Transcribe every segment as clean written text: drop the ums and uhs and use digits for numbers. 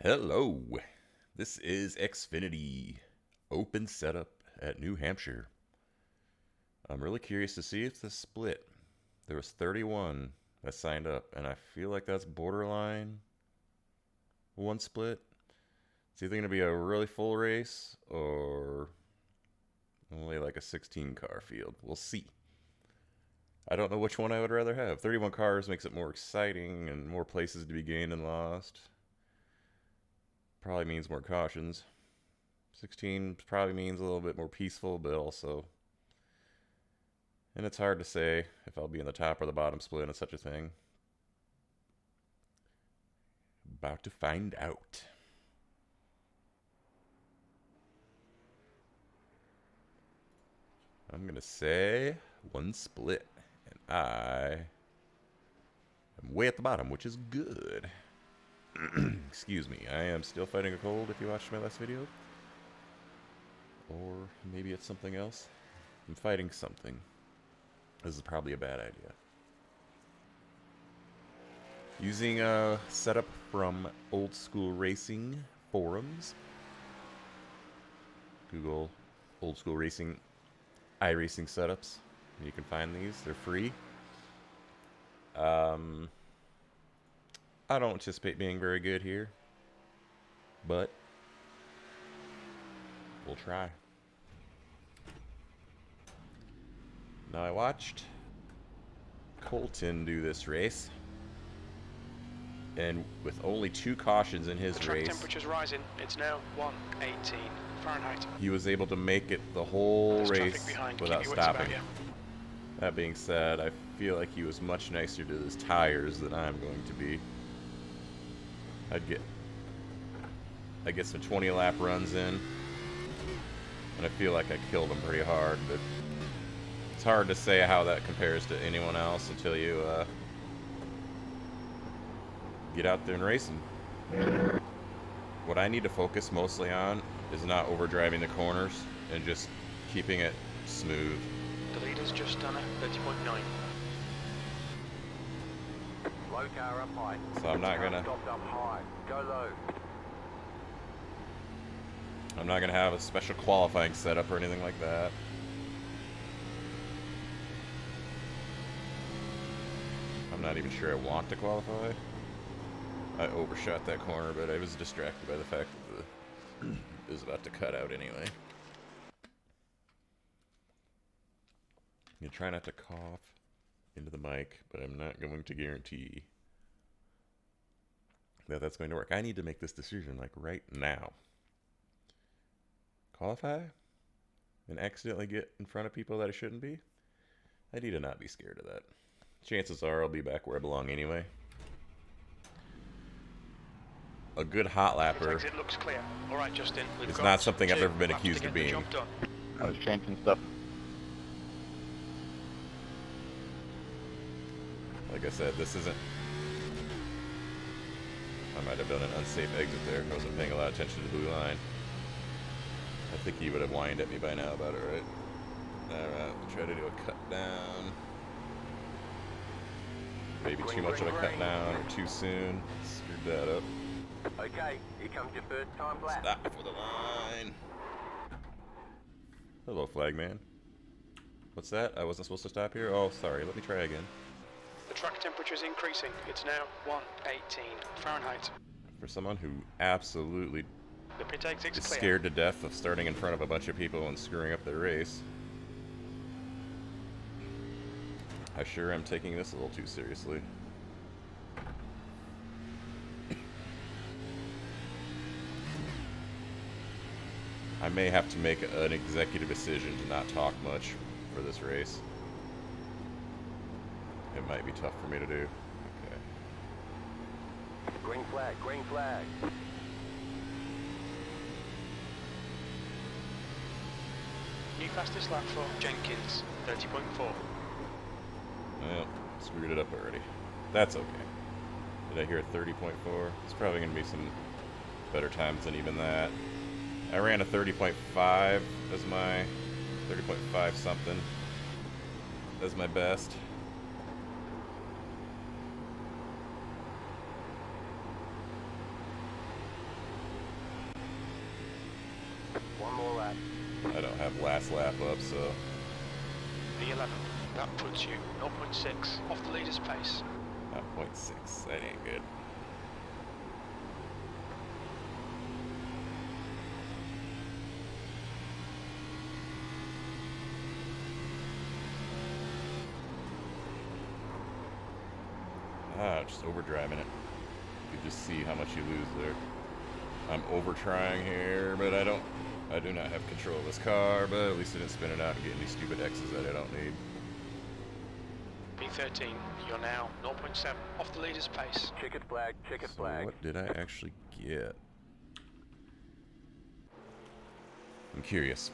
Hello, this is Xfinity Open setup at New Hampshire. I'm really curious to see if this split. There was 31 that signed up, and I feel like that's borderline one split. It's either going to be a really full race or only like a 16 car field. We'll see. I don't know which one I would rather have. 31 cars makes it more exciting and more places to be gained and lost. Probably means more cautions. 16 probably means a little bit more peaceful, but also... And it's hard to say if I'll be in the top or the bottom split in such a thing. About to find out. I'm going to say one split. And I am way at the bottom, which is good. Excuse me, I am still fighting a cold if you watched my last video. Or maybe it's something else. I'm fighting something. This is probably a bad idea. Using a setup from Old School Racing forums. Google Old School Racing iRacing setups. You can find these. They're free. I don't anticipate being very good here, but we'll try. Now I watched Colton do this race, and with only 2 cautions in his the track race, temperature's rising. It's now 118 Fahrenheit. He was able to make it the whole There's race without stopping. you. That being said, I feel like he was much nicer to his tires than I'm going to be. I get some 20 lap runs in, and I feel like I killed him pretty hard, but it's hard to say how that compares to anyone else until you get out there and race him. What I need to focus mostly on is not overdriving the corners and just keeping it smooth. The leader's just done a 30.9. Low car up high. So I'm not gonna Stopped up high. Go low. I'm not gonna have a special qualifying setup or anything like that. I'm not even sure I want to qualify. I overshot that corner, but I was distracted by the fact that it was about to cut out anyway. You try not to cough into the mic, but I'm not going to guarantee that that's going to work. I need to make this decision like right now. Qualify and accidentally get in front of people that I shouldn't be? I need to not be scared of that. Chances are I'll be back where I belong anyway. A good hot lapper Exit looks clear. All right, Justin. It's not something I've ever been accused of being. I was changing stuff. Like I said, this isn't... I might have done an unsafe exit there. I wasn't paying a lot of attention to the blue line. I think he would have whined at me by now about it, right? Alright, we'll try to do a cut down. Maybe too much of a cut down or too soon. Screwed that up. Okay, here comes your first time lap. Stop for the line. Hello, flagman. What's that? I wasn't supposed to stop here? Oh, sorry. Let me try again. The track temperature's increasing. It's now 118 Fahrenheit. For someone who absolutely The pit exit's is clear. scared to death of starting in front of a bunch of people and screwing up their race, I sure am taking this a little too seriously. I may have to make an executive decision to not talk much for this race. It might be tough for me to do. Okay. Green flag, green flag. New fastest lap for Jenkins, 30.4. Well, screwed it up already. That's okay. Did I hear a 30.4? It's probably going to be some better times than even that. I ran a 30.5 as my 30.5 something as my best. I don't have last lap up, so The 11. That puts you 0.6 off the leader's pace. 0.6. That ain't good. Just overdriving it. You can just see how much you lose there. I'm over trying here, but I do not have control of this car, but at least I didn't spin it out and get any stupid X's that I don't need. P13, you're now 0.7 off the leader's pace. Checkered flag, checkered So flag. what did I actually get? I'm curious.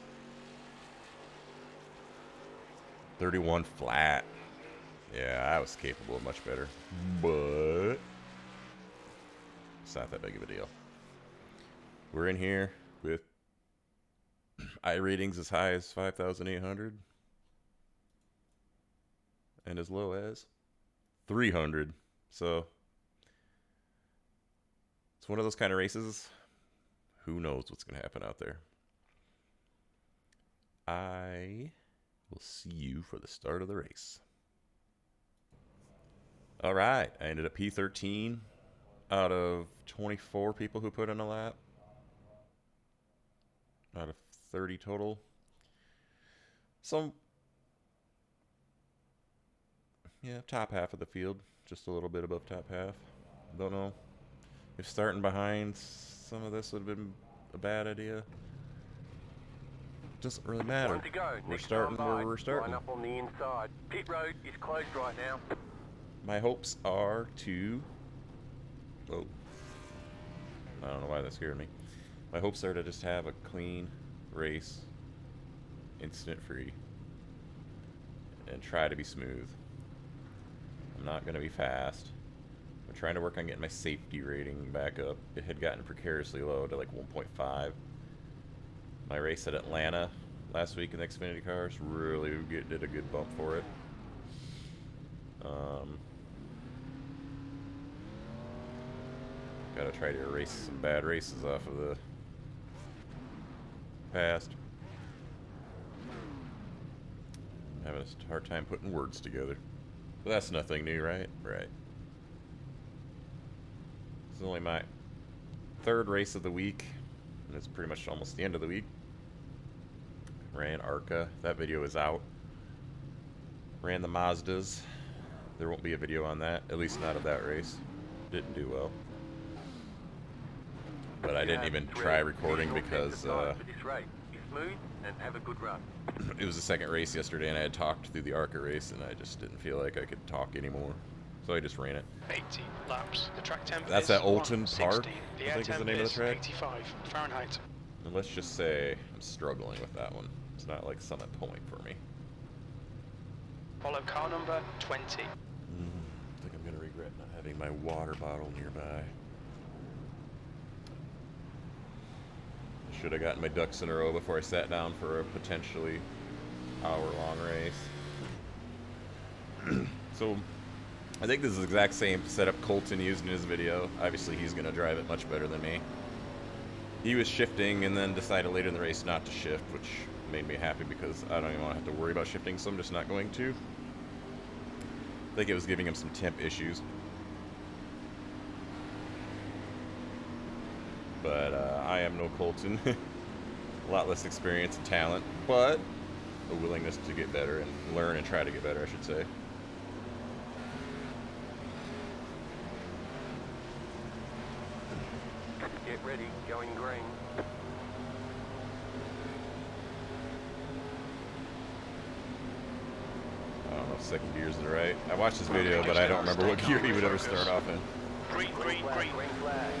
31 flat. Yeah, I was capable of much better, but it's not that big of a deal. We're in here with iRatings as high as 5,800 and as low as 300. So it's one of those kind of races. Who knows what's going to happen out there? I will see you for the start of the race. All right, I ended up P13 out of 24 people who put in a lap. Out of 30 total. So, yeah, top half of the field. Just a little bit above top half. Don't know if starting behind some of this would have been a bad idea. Doesn't really matter. One to go. We're Next starting time where by. we're starting. Line up on the inside. Pit road is closed right now. My hopes are to... Oh. I don't know why that scared me. My hopes are to just have a clean race, incident free, and try to be smooth. I'm not going to be fast. I'm trying to work on getting my safety rating back up. It had gotten precariously low to like 1.5. My race at Atlanta last week in the Xfinity cars really did a good bump for it. Gotta try to erase some bad races off of the past. I'm having a hard time putting words together. But that's nothing new, right? Right. This is only my third race of the week, and it's pretty much almost the end of the week. Ran ARCA. That video is out. Ran the Mazdas. There won't be a video on that, at least not of that race. Didn't do well. But I didn't even try recording because Smooth and have a good run. it was the second race yesterday, and I had talked through the ARCA race, and I just didn't feel like I could talk anymore. So I just ran it. 80 laps. The track temp That's is at Olton 116. Park, The I air think is the temp name of the track. 85 Fahrenheit. And let's just say I'm struggling with that one. It's not like Summit Point for me. Follow car number 20. I think I'm going to regret not having my water bottle nearby. Should have gotten my ducks in a row before I sat down for a potentially hour-long race. So, I think this is the exact same setup Colton used in his video. Obviously, he's going to drive it much better than me. He was shifting and then decided later in the race not to shift, which made me happy because I don't even want to have to worry about shifting, so I'm just not going to. I think it was giving him some temp issues. But I am no Colton. A lot less experience and talent, but a willingness to get better and learn and try to get better, I should say. Get ready, going green. I don't know if second gear's the right. I watched this video, but I don't remember what gear he would ever start off in. Green, green, green. Green flag.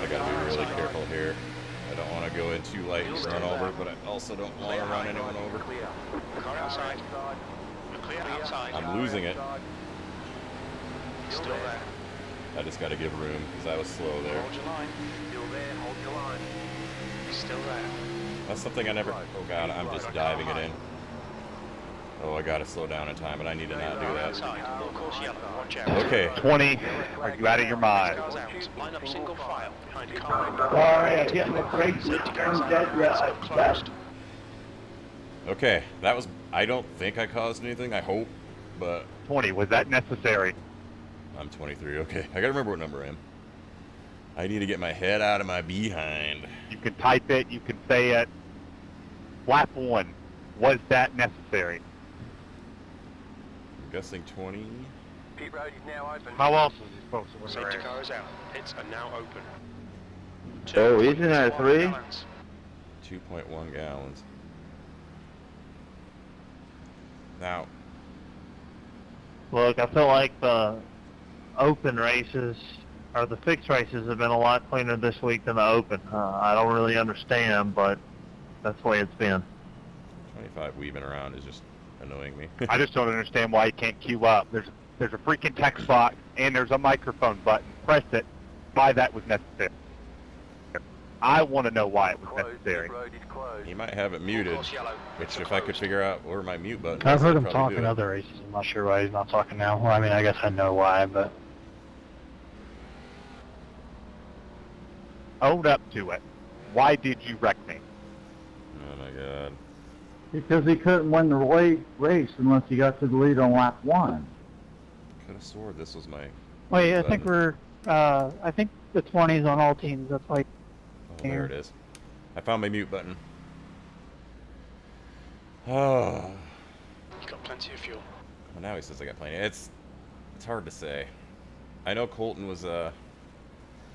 I gotta be really careful here. I don't want to go in too light and run over, but I also don't want to run anyone over. Clear. Car outside. We're clear outside. I'm losing it. Still there. I just gotta give room because I was slow there. Hold your line. Still there, hold your line. Still there. That's something I never... Oh god, I'm just diving it in. Oh, I gotta slow down in time, but I need to not do that. Outside, full course yellow, watch out. Okay. 20. Are you out of your mind? Cars out, line up single file, behind car number. Sorry, I get my brakes Safety cars turned out, dead let's go right. closed. Okay, that was... I don't think I caused anything, I hope, but... 20. Was that necessary? I'm 23, okay. I gotta remember what number I am. I need to get my head out of my behind. You can type it. You can say it. Lap 1. Was that necessary? I'm guessing 20... Pit road is now open. How else is he supposed to win the Safety race? car is out, pits are now open. Oh, isn't that 2.1 3? gallons. 2.1 gallons. Now, Look, I feel like the open races, or the fixed races, have been a lot cleaner this week than the open. I don't really understand, but that's the way it's been. 25 weaving around is just annoying me. I just don't understand why you can't queue up. There's a freaking text box and there's a microphone button. Press it. Why that was necessary? I want to know why it was Closed. necessary. Pit road is closed. You might have it muted, course yellow, which pits are if I could closed. figure out where my mute button is, I've heard I'd him probably talk do in it. other races. I'm not sure why he's not talking now. Well, I mean, I guess I know why, but... Own up to it. Why did you wreck me? Oh my god. Because he couldn't win the race unless he got to the lead on lap 1. Could have swore this was my... Wait, I button. think I think the 20s on all teams. That's like, Oh, there it is. I found my mute button. Oh. You've got plenty of fuel. Well, now he says I got plenty. It's hard to say. I know Colton was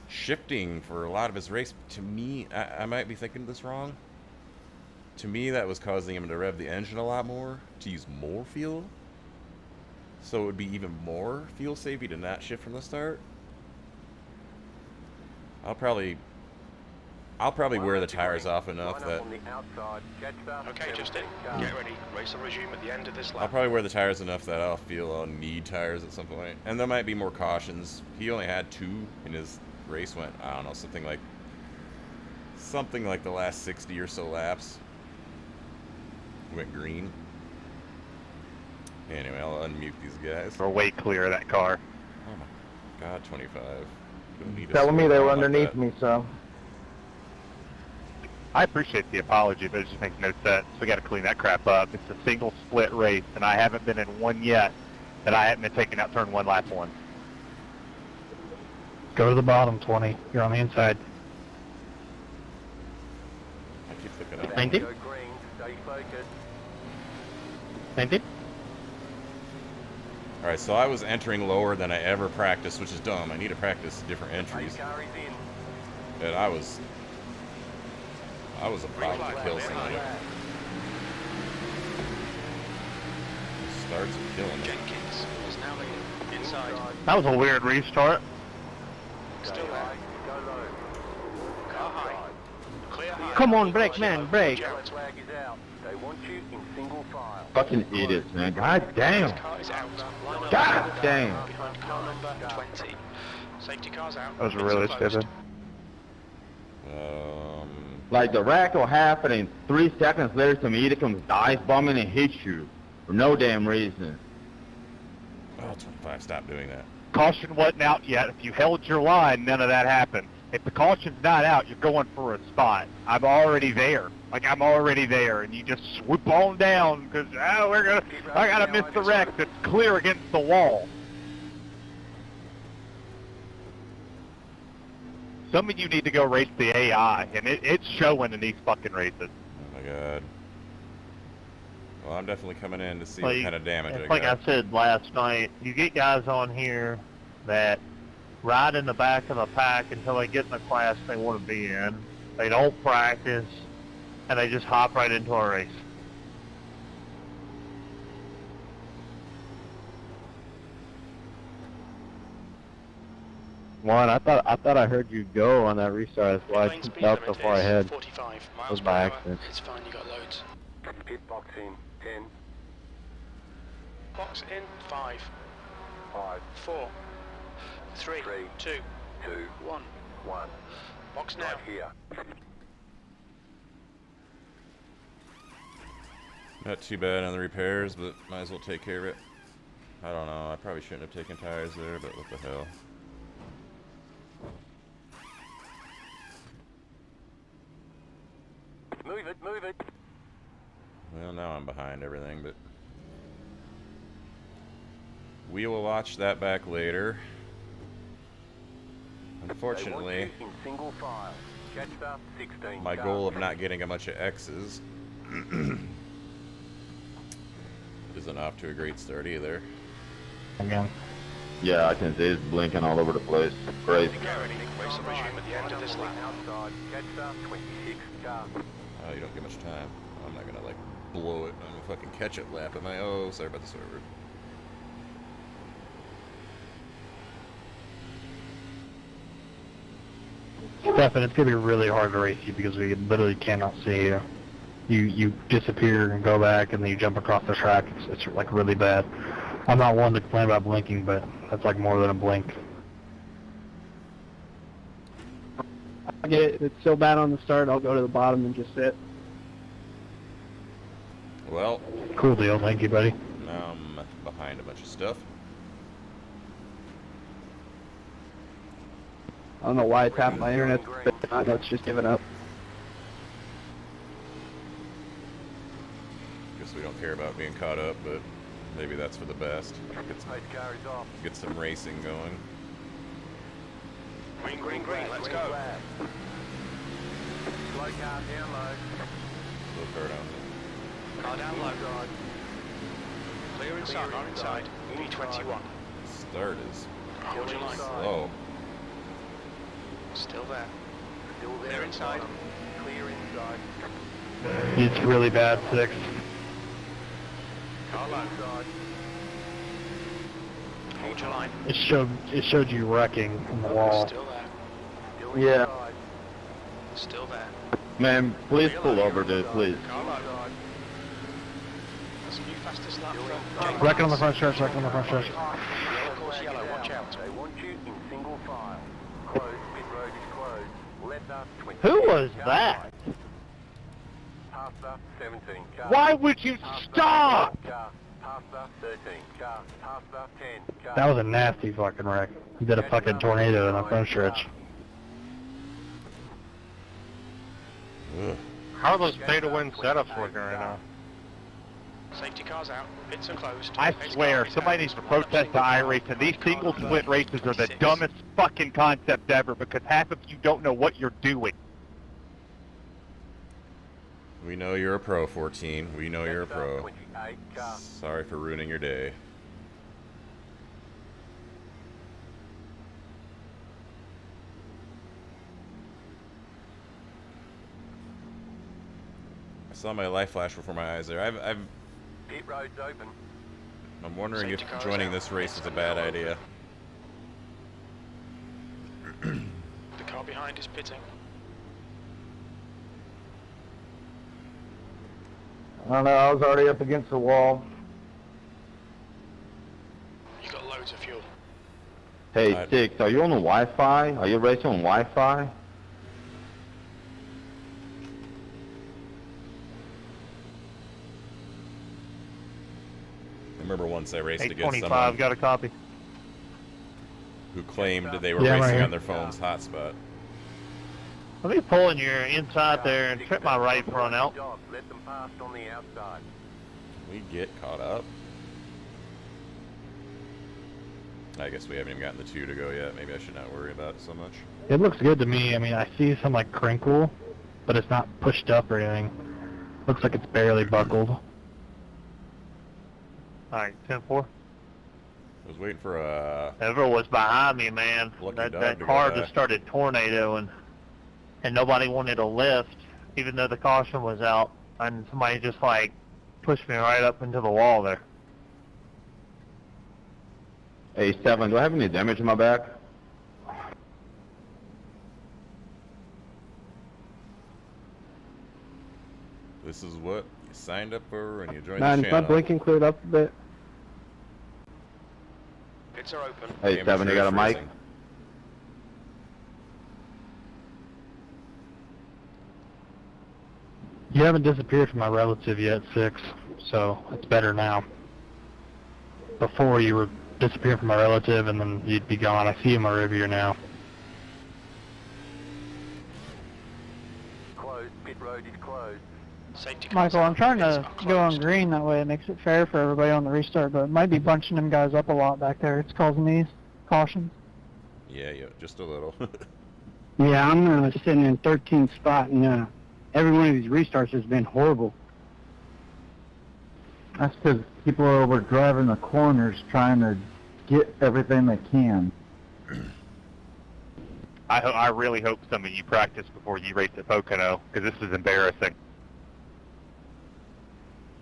shifting for a lot of his race. To me, I might be thinking this wrong. To me, that was causing him to rev the engine a lot more, to use more fuel. So it would be even more fuel savvy to not shift from the start. I'll probably wear the tires off enough that Okay, Justin, get ready. Race will resume at the end of this I'll lap. probably wear the tires enough that I'll feel I'll need tires at some point. And there might be more cautions. He only had 2 and his race went, I don't know, something like the last 60 or so laps. Went green. Anyway, I'll unmute these guys. We're way clear of that car. Oh my god, 25. Don't need to Telling me slow they were down like underneath that. me, so. I appreciate the apology, but it just makes no sense. We got to clean that crap up. It's a single split race, and I haven't been in one yet that I haven't been taking out turn 1, lap 1. Go to the bottom, 20. You're on the inside. I keep looking up. Thank you. Go green. Stay focused. Thank you. Alright, so I was entering lower than I ever practiced, which is dumb. I need to practice different Race entries. car is in. And I was about to kill somebody. Starts killing me. Jenkins is now leading. Inside. That was a weird restart. Still Stay there. high. Go low. Car high. Clear high. Come on, Full brake, course man, yellow, brake. watch Yellow out. flag is out. They want you in single file. Fucking idiots, man. God damn. Car is out. Line up God single damn. file behind car number 20. Safety car's out. That was Pits really are closed. stupid. Like, the wreck will happen and 3 seconds later some idiot comes dive bombing and hits you. For no damn reason. Oh, 25, stop doing that. Caution wasn't out yet. If you held your line, none of that happened. If the caution's not out, you're going for a spot. I'm already there. I'm already there, and you just swoop on down because I gotta miss the wreck that's clear against the wall. Some of you need to go race the AI, and it's showing in these fucking races. Oh my god. Well, I'm definitely coming in to see Like, what kind of damage I it's got. like I said last night, you get guys on here that ride in the back of the pack until they get in the class they want to be in. They don't practice, and they just hop right into a race. One, I thought I heard you go on that restart. That's why I Lane took speed out so limit far is ahead. 45 miles Was per by hour. accident. It's fine, you got loads. Pit box in. 10, Box in 5, 5, 4, 3, 3, 2, 2, 1. 1. Box now. Right here. Not too bad on the repairs, but might as well take care of it. I don't know, I probably shouldn't have taken tires there, but what the hell. Move it, move it. Well, now I'm behind everything, but we will watch that back later. Unfortunately, They want you in single file. Catch up 16 my cars. goal of not getting a bunch of X's isn't off to a great start either. Again. Yeah, I can see it's blinking all over the place. Crazy. Race will resume at the end of this lap. Outside, catch up 26 cars. Oh, you don't get much time. I'm not gonna like blow it on a fucking catch-up lap, am I? Oh, sorry about the server. Stefan, it's gonna be really hard to race you because we literally cannot see you. You disappear and go back, and then you jump across the track. It's like really bad. I'm not one to complain about blinking, but that's like more than a blink. I get it. If it's so bad on the start, I'll go to the bottom and just sit. Well, Cool deal, thank you, buddy. now I'm behind a bunch of stuff. I don't know why it's happening. My internet's not. It's just giving up. Guess we don't care about being caught up, but maybe that's for the best. Pace car is off. Get some racing going. Green, green, green, let's go. Slow car down low. Low car down. Car down low. Clear inside, not inside. B21. Start is Hold your line. slow. Still there. Still there. They're inside. Clear inside. It's really bad, 6. Car low. Inside. Hold your line. It showed you wrecking from the wall. Still there. Still Yeah. inside. Still there. Man, please pull over, dude, please. Car low. Inside. That's new fastest lap from Wrecking on the front stretch, wrecking on the front stretch. Yellow course yellow, watch out. They want you in single file. Closed. Pit road is closed. Left up 20. Who was that? Past up 17 car. Why would you Past up stop? 12 car. Past up 13 car. Past up 10 car. That was a nasty fucking wreck. He did a fucking tornado in the front stretch. Ugh. How are those pay-to-win setups working right now? Safety cars out. Pits are closed. I Pace swear, car is somebody out. needs to protest the iRacing. These single split races are the dumbest fucking concept ever because half of you don't know what you're doing. We know you're a pro, 14. We know you're a Left up pro. 28 car. Sorry for ruining your day. I saw my life flash before my eyes there. Pit road's open. I'm wondering if Safety cars joining out. this race is a bad idea. The car behind is pitting. I don't know, I was already up against the wall. You got loads of fuel. Hey, Alright. 6, are you on the Wi-Fi? Are you racing on Wi-Fi? I remember once I raced against 825, someone got a copy. who claimed they were Yeah, I'm right racing here. on their phone's hotspot. Let me pull in your inside there and trip my right front out. Job. Let them pass on the outside. We get caught up. I guess we haven't even gotten the 2 to go yet. Maybe I should not worry about it so much. It looks good to me. I mean, I see some like crinkle, but it's not pushed up or anything. Looks like it's barely buckled. Alright, 10-4. I was waiting for a... Whoever was behind me, man, Lucky that dog that to car go by. just started tornadoing, and nobody wanted to lift, even though the caution was out, and somebody just like pushed me right up into the wall there. Hey, 7, do I have any damage in my back? This is what you signed up for when you joined Man, the is my channel. blinking cleared up a bit? Pits are open. Hey, Amateur 7, you got a mic? racing. You haven't disappeared from my relative yet, 6. so it's better now. Before you would disappear from a relative and then you'd be gone. I see him in my rear view now. Closed. Pit road is closed. Safety Michael, I'm trying to go on closed. green, that way it makes it fair for everybody on the restart, but it might be bunching them guys up a lot back there. It's causing these cautions. Yeah, just a little. Yeah, I'm sitting in 13th spot, and every one of these restarts has been horrible. That's because people are over driving the corners trying to get everything they can. I really hope some of you practice before you race at Pocono, because this is embarrassing.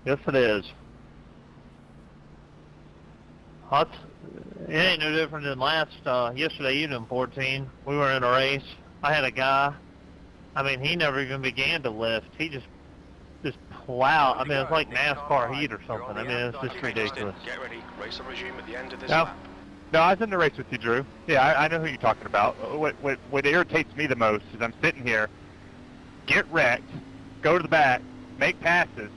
Yes, it is. It ain't no different than yesterday evening, 14. We were in a race. I had a guy. I mean, he never even began to lift. He just plowed. I mean, it's like NASCAR heat or something. I mean, it's just ridiculous. Get ready. Race will resume at the end of this No. lap. No, I was in the race with you, Drew. Yeah, I know who you're talking about. What irritates me the most is I'm sitting here, get wrecked, go to the back, make passes,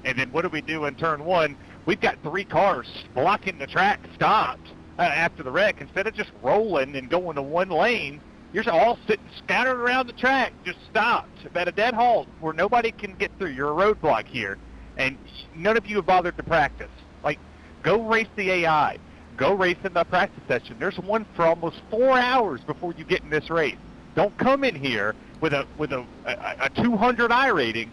and then what do we do in turn one? We've got 3 cars blocking the track, stopped after the wreck. Instead of just rolling and going to one lane, you're all sitting scattered around the track, just stopped at a dead halt where nobody can get through. You're a roadblock here, and none of you have bothered to practice. Like, go race the AI. Go race in the practice session. There's one for almost 4 hours before you get in this race. Don't come in here with a 200 iRating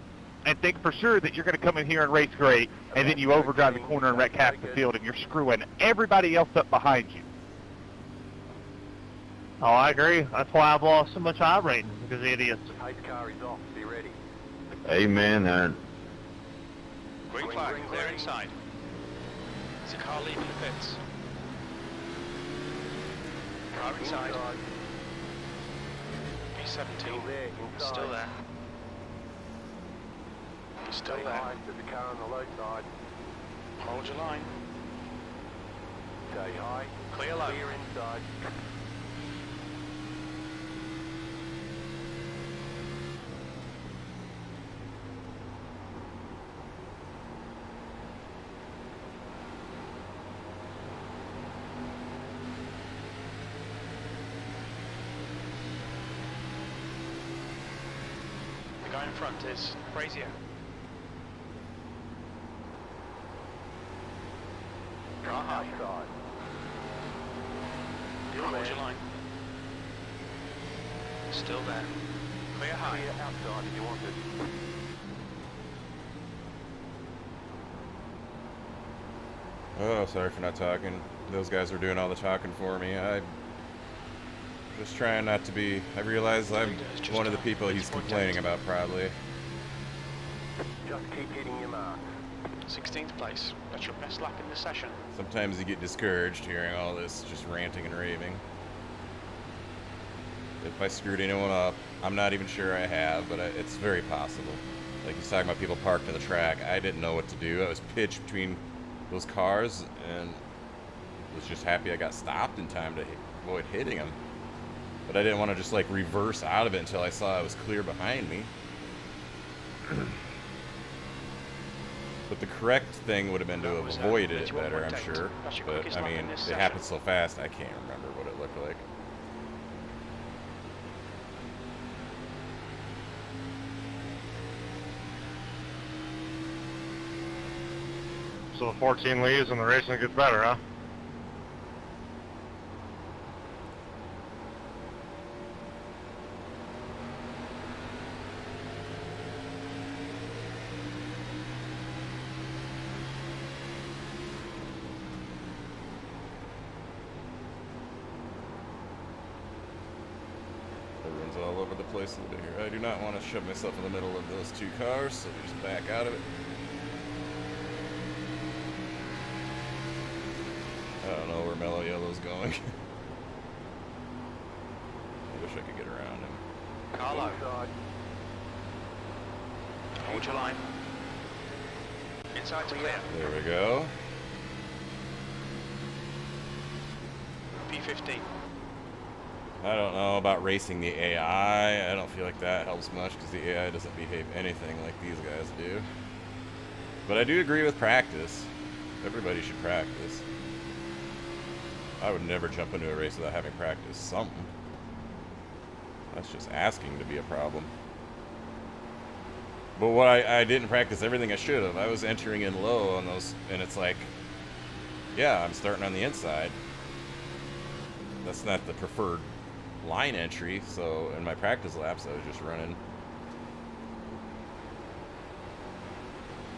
and think for sure that you're going to come in here and race great, and then you overdrive the corner and wreck half the field, and you're screwing everybody else up behind you. Oh, I agree. That's why I've lost so much iRating, because of idiots. Pace car is off. Be ready. Amen, Aaron. Green flag. Clear inside. Is a car leaving the pits? Car inside. P17. Still there. Inside. Still there. Still Stay there. high to the car on the low side. Hold your line. Stay high. Clear low. Clear inside. The guy in front is Brazier. Car high. Outside. Hold your line. Still there. Clear high. Clear outside if you want it. Oh, sorry for not talking. Those guys were doing all the talking for me. I'm just trying not to be... I realize I'm one of the people he's complaining about, probably. Just keep hitting your mark. 16th place. That's your best lap in the session. Sometimes you get discouraged hearing all this just ranting and raving. If I screwed anyone up, I'm not even sure I have, but it's very possible. Like he's talking about people parked on the track. I didn't know what to do. I was pitched between those cars and was just happy I got stopped in time to avoid hitting them. But I didn't want to just like reverse out of it until I saw it was clear behind me. But the correct thing would have been to have avoided it better, I'm sure. But, I mean, it happened so fast, I can't remember what it looked like. So the 14 leaves and the racing gets better, huh? Everyone's all over the place over here. I do not want to shove myself in the middle of those 2 cars, so we just back out of it. I don't know where Mellow Yellow's going. I wish I could get around him. Carlo. Hold your line. Inside to clear. There we go. P15. I don't know about racing the AI. I don't feel like that helps much because the AI doesn't behave anything like these guys do. But I do agree with practice. Everybody should practice. I would never jump into a race without having practiced something. That's just asking to be a problem. But what I didn't practice everything I should have. I was entering in low on those, and it's like, yeah, I'm starting on the inside. That's not the preferred line entry, so in my practice laps, I was just running.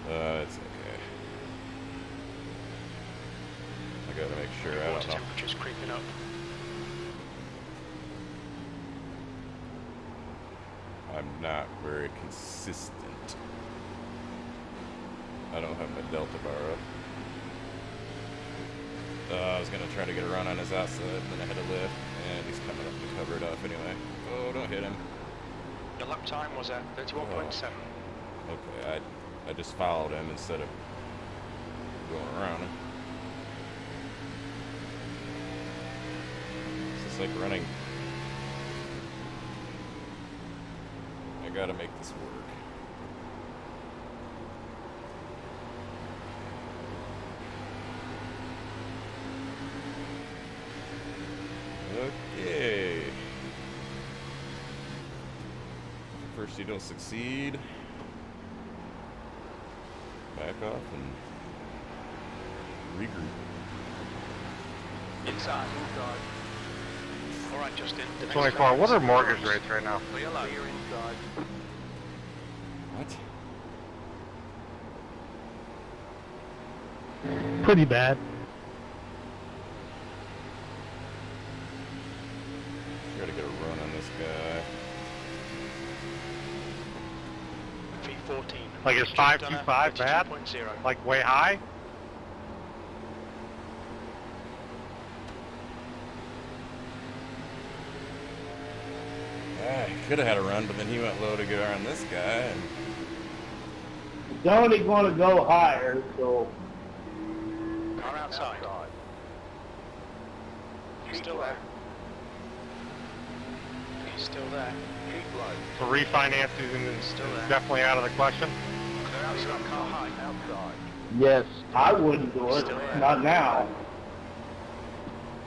It's okay. I gotta make sure, I don't Water know. temperature's creeping up. I'm not very consistent. I don't have my Delta bar up. I was gonna try to get a run on his outside, then I had to lift, and he's coming up to cover it up anyway. Oh, don't hit him. Your lap time was at 31.7. Okay, I just followed him instead of going around him. It's just like running. I gotta make this work. Okay. First you don't succeed. Back off and regroup. Inside. Alright, Justin. the next 24. car What is are mortgage yours. rates right now? Clear low. Clear inside. What? Pretty bad. Gotta get a run on this guy. V14. Like, is 525 bad? 32.0. Like, way high? Could have had a run, but then he went low to get around this guy. And It's only going to go higher, so Car outside. He's still there. He's still there. Keep low. So refinancing is Still there. definitely out of the question. Clear outside, car high. Outside. yes, I wouldn't do it. Still there. Not now.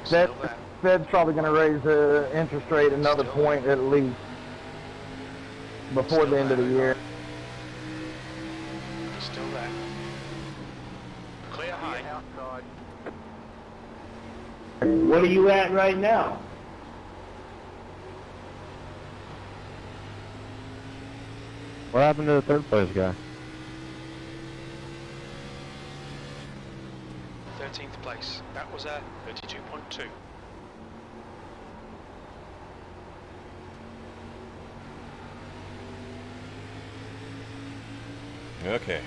Still there. Fed's probably going to raise the interest rate another Still point at least before Still the end of the there. year. He's still there. Clear high. Outside. What are you at right now? What happened to the third place guy? 13th place. That was at 32.2. okay,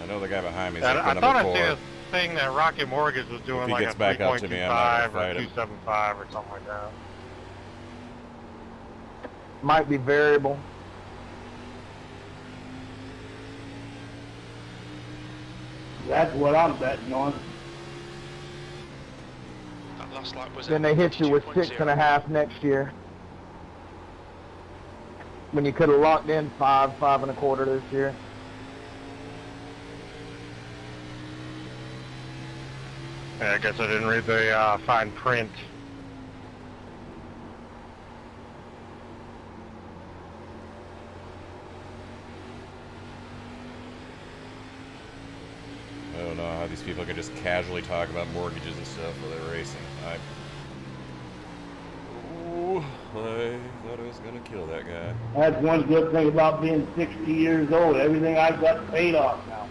I know the guy behind me is I like thought number I seen 4. a thing that Rocket Mortgage was doing he like gets a back up to me, I'm not 3.25 gonna or fight him. 275 or something like that. Might be variable. That's what I'm betting on. That last lap was Then at they hit you with 32.0. 6.5 next year. When you could have locked in 5.25 this year. Yeah, I guess I didn't read the fine print. I don't know how these people can just casually talk about mortgages and stuff while they're racing. I thought I was gonna kill that guy. That's one good thing about being 60 years old. Everything I've got paid off now.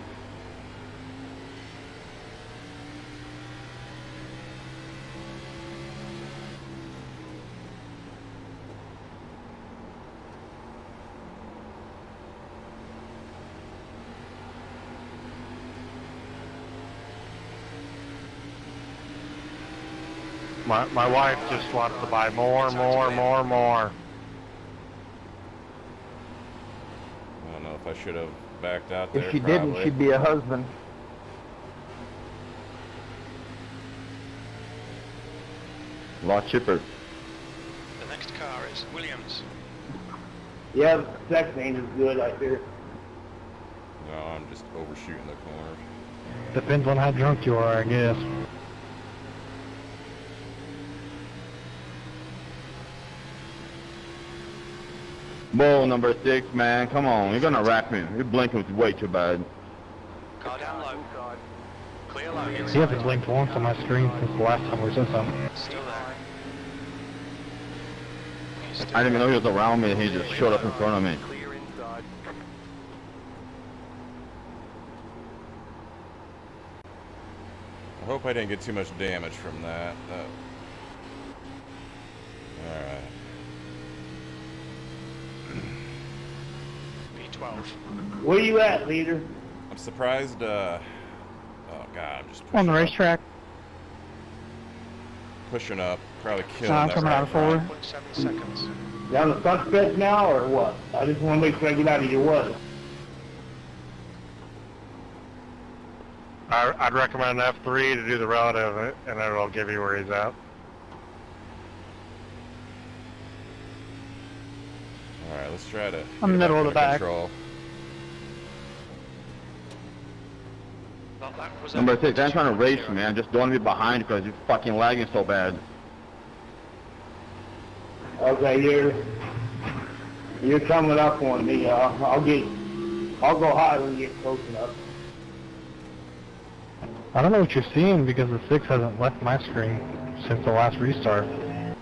My wife just wants to buy more. I don't know if I should have backed out there. If she probably. didn't, she'd be a husband. A lot cheaper. The next car is Williams. Yeah, the sex ain't as good, I hear. No, I'm just overshooting the corners. Depends on how drunk you are, I guess. Bull number 6, man. Come on. You're gonna rack me. Your blinking was way too bad. Car down low. Clear low. He hasn't blinked once on my screen since the last time we said something. Still there. I didn't even know he was around me. He just showed up in front of me. Clear inside. I hope I didn't get too much damage from that. Alright. V12. Where you at, leader? I'm surprised, oh god, I'm just On the pushing up. racetrack. Pushing up, probably killing I'm that coming right out of forward. 0.7 seconds. You on the suspect now or what? I just want to make sure I get out of your way. I'd recommend F3 to do the route of it, and it'll give you where he's at. Alright, let's try to I'm get middle back of the under back. control. That was Number 6, I'm trying to race you, man. Just don't want to be behind because you're fucking lagging so bad. Okay, you're coming up on me. I'll go high when you get close enough. I don't know what you're seeing because the 6 hasn't left my screen since the last restart. I'm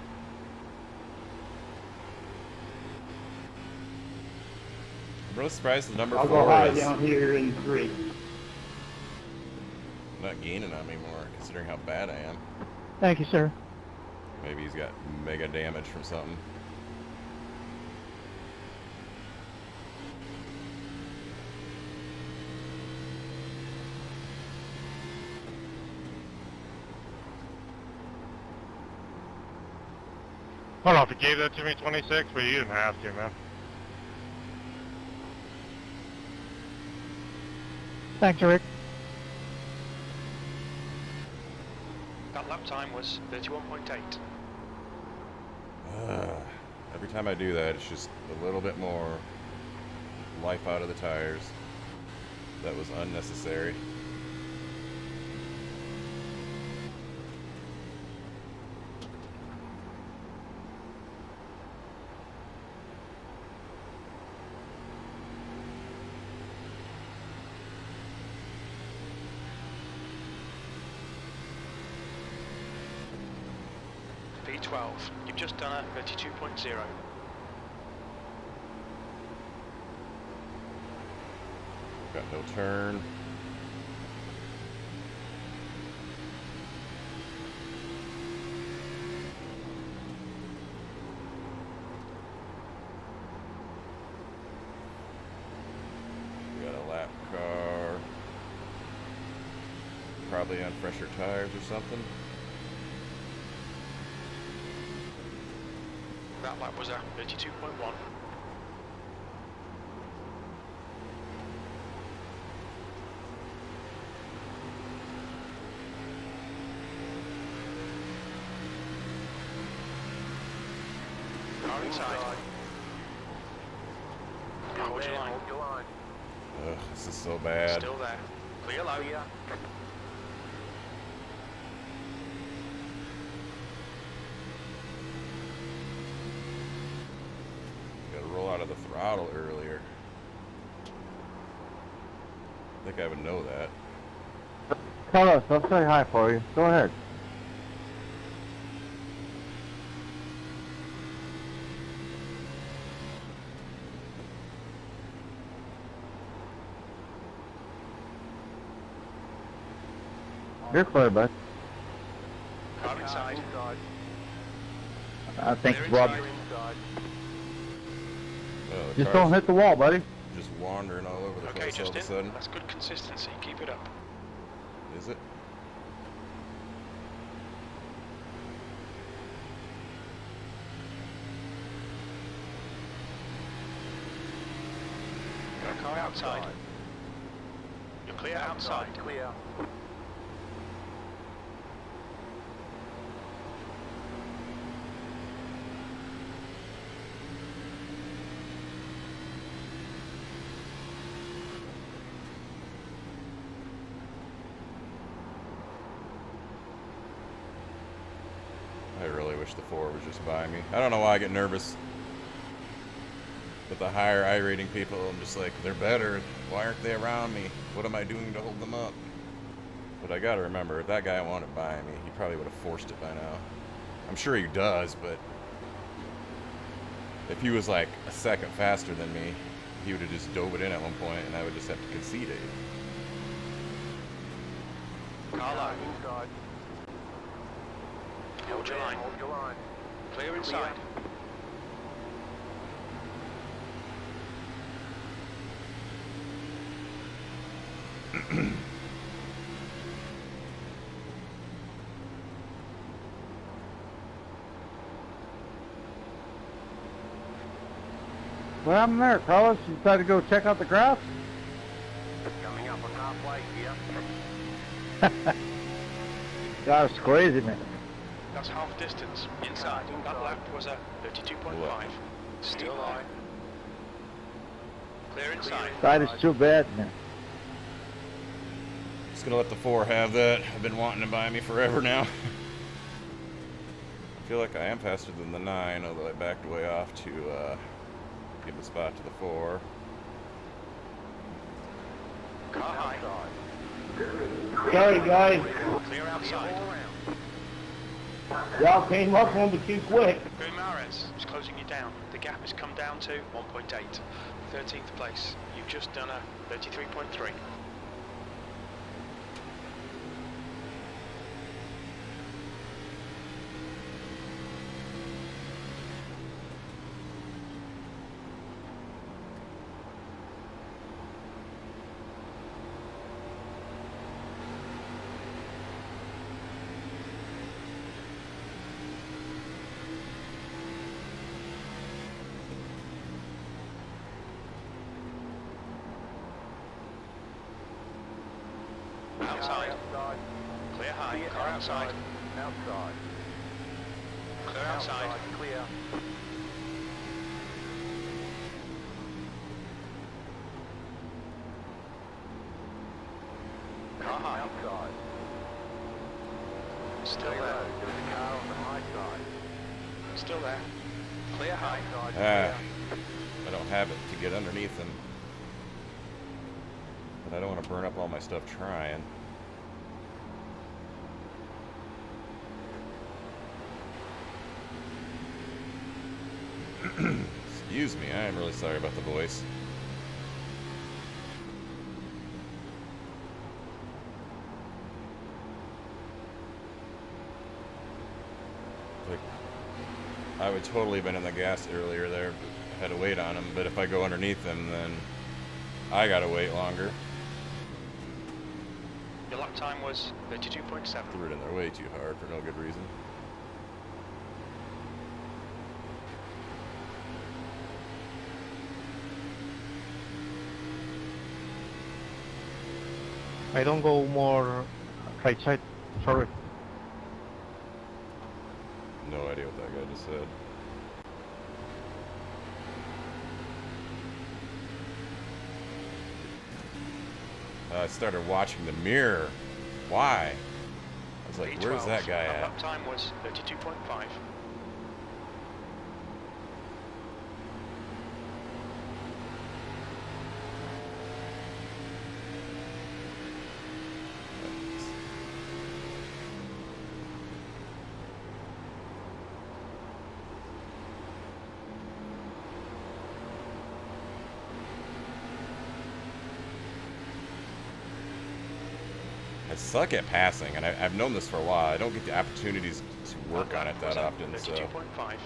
really surprised the number I'll 4 go high is down here in 3. not gaining on me more, considering how bad I am. Thank you, sir. Maybe he's got mega damage from something. I don't know if you gave that to me, 26, but you didn't have to, man. Thanks, Rick. That lap time was 31.8. Every time I do that, it's just a little bit more life out of the tires. That was unnecessary. V12. You've just done a 32.0. Got no turn. We got a lap car. Probably on fresher tires or something. That lap was a 32.1. Car inside. Hold your line. Ugh, this is so bad. Still there. Clear low. Gotta roll out of the throttle earlier. I think I would know that. Tell us, I'll say hi for you. Go ahead. You're clear, bud. Car inside. Thanks, Clear Rob. inside. Oh, the Just car's don't hit the wall, buddy. just wandering all over the Okay, place all of a Justin. sudden. That's good consistency. Keep it up. Is it? Got a car outside. You're clear outside. Clear. I really wish the 4 was just by me. I don't know why I get nervous with the higher iRating people. I'm just like, they're better. Why aren't they around me? What am I doing to hold them up? But I gotta remember, if that guy wanted by me, he probably would have forced it by now. I'm sure he does, but if he was like a second faster than me, he would have just dove it in at one point, and I would just have to concede it. Carlo, Inside. hold your line. Hold your line. Clear inside. What happened there, Carlos? You decided to go check out the grass? Coming up on halfway here. That was crazy, man. That's half distance. Inside. That lap was a 32.5. Still there. Clear inside. Side is too bad, man. Just gonna let the 4 have that. I've been wanting to buy me forever now. I feel like I am faster than the 9, although I backed way off to give the spot to the 4. Car high. Sorry, guys. Clear outside. Y'all came up on me too quick. Guimarães is closing you down. The gap has come down to 1.8. 13th place. You've just done a 33.3. Outside. Clear high. Car outside. Outside. Clear outside. Clear. Car high. Outside. Still Stay there. low. There's a car on the high side. Still there. Clear high. Outside. Ah, I don't have it to get underneath him. But I don't want to burn up all my stuff trying. Excuse me, I am really sorry about the voice. Like, I would totally have been in the gas earlier there, but I had to wait on him. But if I go underneath him, then I gotta wait longer. Your lap time was 32.7. Threw it in there way too hard for no good reason. I don't go more right side. Sorry. No idea what that guy just said. I started watching the mirror. Why? I was like, where's that guy at? Lap time was 32.5. I suck at passing, and I've known this for a while. I don't get the opportunities to work on it that often, so... 32.5.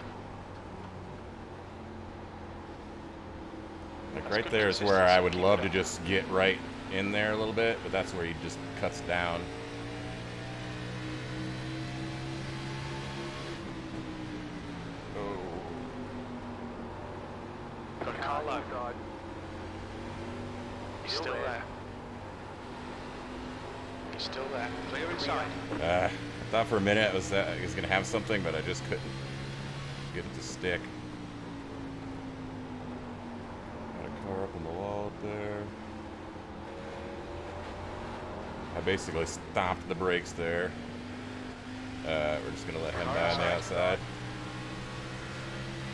Like, right there is where I would love to just get right in there a little bit, but that's where he just cuts down. Oh. Got a car low. He's still there. He's still there. Clear inside. I thought for a minute it was going to have something, but I just couldn't get it to stick. Got a car up on the wall up there. I basically stomped the brakes there. We're just going to let him die on the outside. side.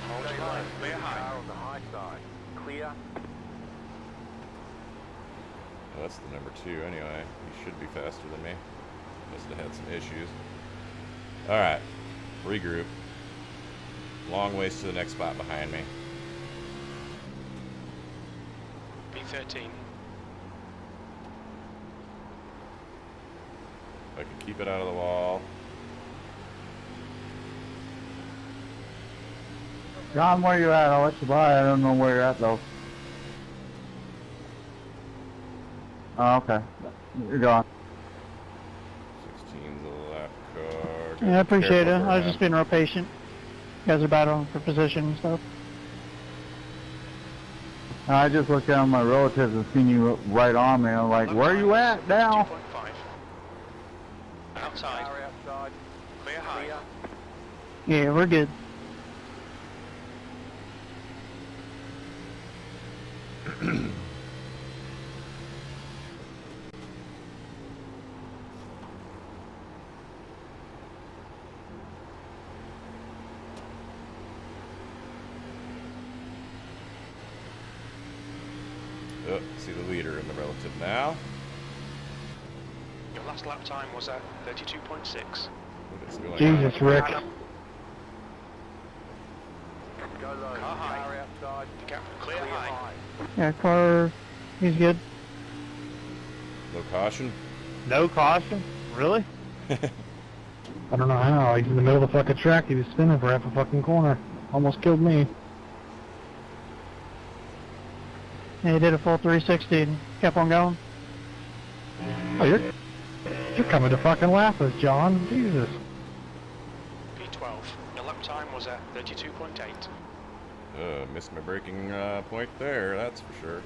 Hold your line, clear high. Car on the high side. Clear. Well, that's the number 2 anyway. He should be faster than me. Must have had some issues. Alright. Regroup. Long ways to the next spot behind me. B13. If I can keep it out of the wall. John, where you at? I'll let you by. I don't know where you're at though. Oh, okay. You're gone. 16's the lap car. Yeah, I appreciate it. Careful for I was him. just being real patient. You guys are battling for position and stuff. I just looked down my relatives and seen you right on me. I'm like, where you at now? 2.5. Outside. Car outside. Clear high. Clear. Yeah, we're good. Oh, see the leader in the relative now. Your last lap time was at 32.6. It's going Jesus, on. Rick. Go low. Car high. Car outside. The gap clear high. Yeah, car, he's good. No caution. No caution? Really? I don't know how. He's in the middle of the fucking track. He was spinning for half a fucking corner. Almost killed me. Yeah, he did a full 360 and kept on going. Oh, you're coming to fucking laugh us, John. Jesus. P12. Your lap time was at 32.8. Missed my braking point there, that's for sure.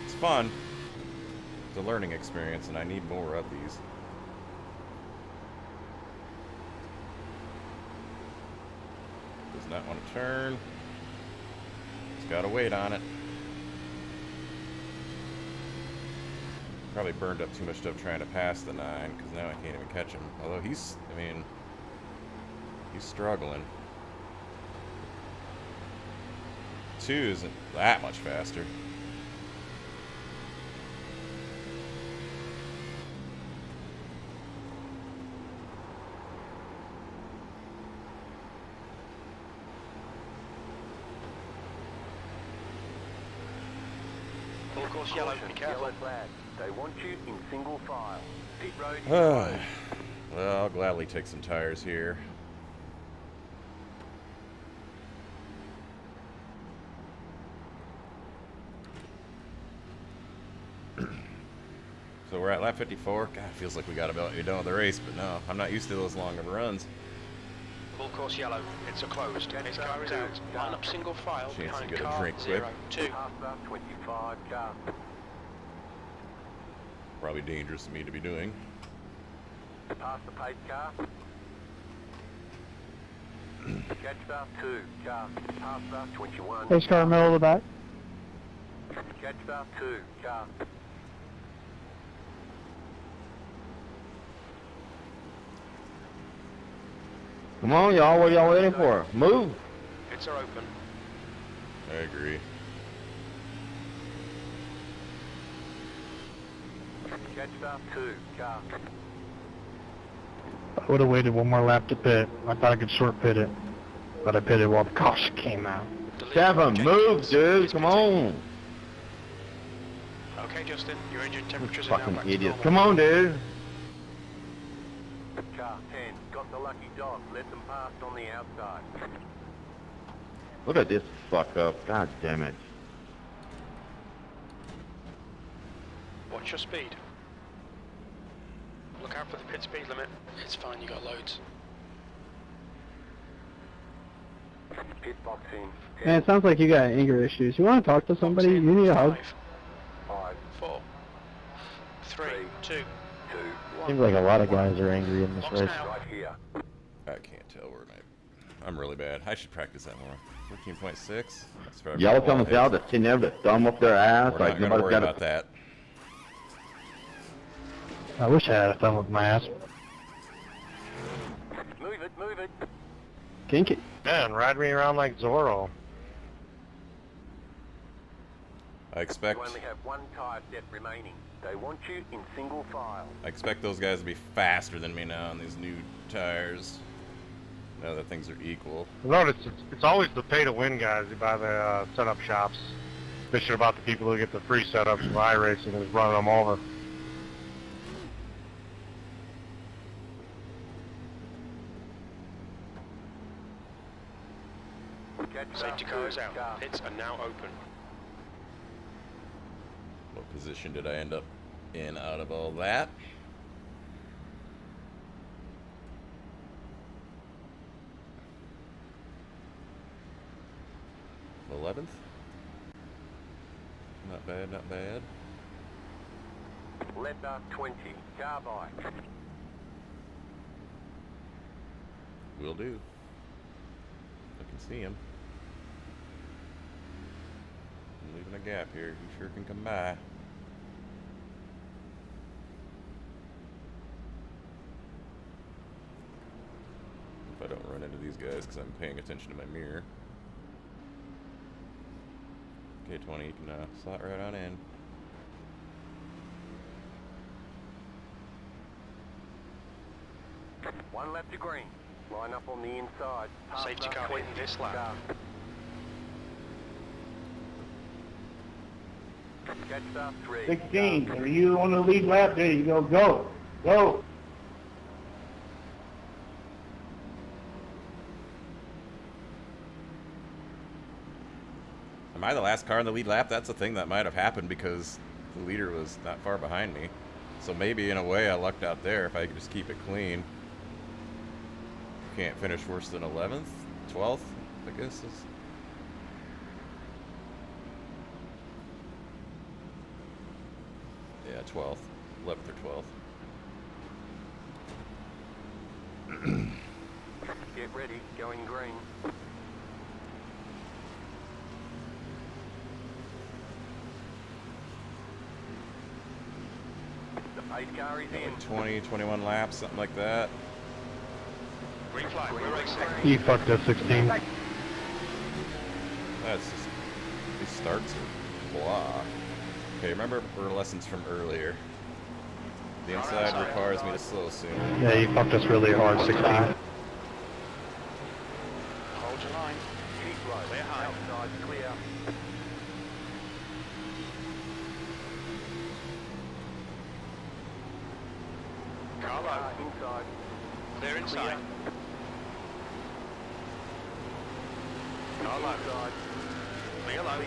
It's fun. It's a learning experience, and I need more of these. Does not want to turn. It's got to wait on it. Probably burned up too much stuff trying to pass the 9, because now I can't even catch him. Although he's, I mean, he's struggling. 2 isn't that much faster. Full course yellow, be careful. Yellow flag. They want you in single file. Pit road is Well, closed. I'll gladly take some tires here. So we're at lap 54. God, feels like we got about to be done with the race, but no, I'm not used to those long of runs. Full course yellow. It's a closed. His car is out. Line up single file Chance to behind get a car drink quick. 0, 2. Half 25 car. Probably dangerous of me to be doing. Past the pace car. Catch bar 2 car. Pass bar 21. Pace car middle of the back. Catch bar 2 car. Come on, y'all. What are y'all waiting for? Move. Pits are open. I agree. Catch bar 2 car. I would have waited one more lap to pit. I thought I could short pit it. But I pitted while the caution came out. Stefan, move, dude. Come on. Okay, Justin, your engine temperatures are now Fucking back to idiot. normal. Come on, dude. Car 10. Got the lucky dog. Let them pass on the outside. Look at this fuck up. God damn it. Watch your speed. Look out for the pit speed limit. It's fine, you got loads. Pit box in. Man, it sounds like you got anger issues. You want to talk to somebody? You need a hug. 5. 4, 3, 2, 1. Seems like a lot of guys are angry in this Box race. now. Right here. I can't tell where I'm really bad. I should practice that more. 14.6. That's for Yellow comes out, they're sitting there with a thumb up their ass. We're Like not gonna nobody's worry got about that. I wish I had a thumb with my ass. Move it, move it. Kink it. Man, ride me around like Zorro. I expect You only have one tire set remaining. They want you in single file. those guys to be faster than me now on these new tires. Now that things are equal. Notice it's always the pay-to-win guys who buy the setup shops. Bitching about the people who get the free setups of iRacing is running them over. Safety car is out. Pits are now open. What position did I end up in out of all that? '11th? Not bad, not bad. Left up 20. Car bike. Will do. I can see him. I'm leaving a gap here. He sure can come by. If I don't run into these guys because I'm paying attention to my mirror. Okay, 20, you can slot right on in. One left to green. Line up on the inside. Safety car in this lap. Catch up 3. 16. Are you on the lead lap? There you go. Go. Go. Am I the last car in the lead lap? That's a thing that might have happened because the leader was not far behind me. So maybe in a way I lucked out there if I could just keep it clean. Can't finish worse than 11th? 12th? I guess is. Yeah, 12th. 11th or 12th. Get ready. Going green. The pace car is in. Like 20, 21 laps, something like that. Green flag, we're racing. You fucked up 16. That's just, these starts are blah. Okay, remember our lessons from earlier. The inside requires me to slow soon. Yeah, you fucked us really hard, 16. Hold your line. Keep right. Clear high. Outside clear. Car low. Inside. Clear inside. Car low. Inside. Clear low.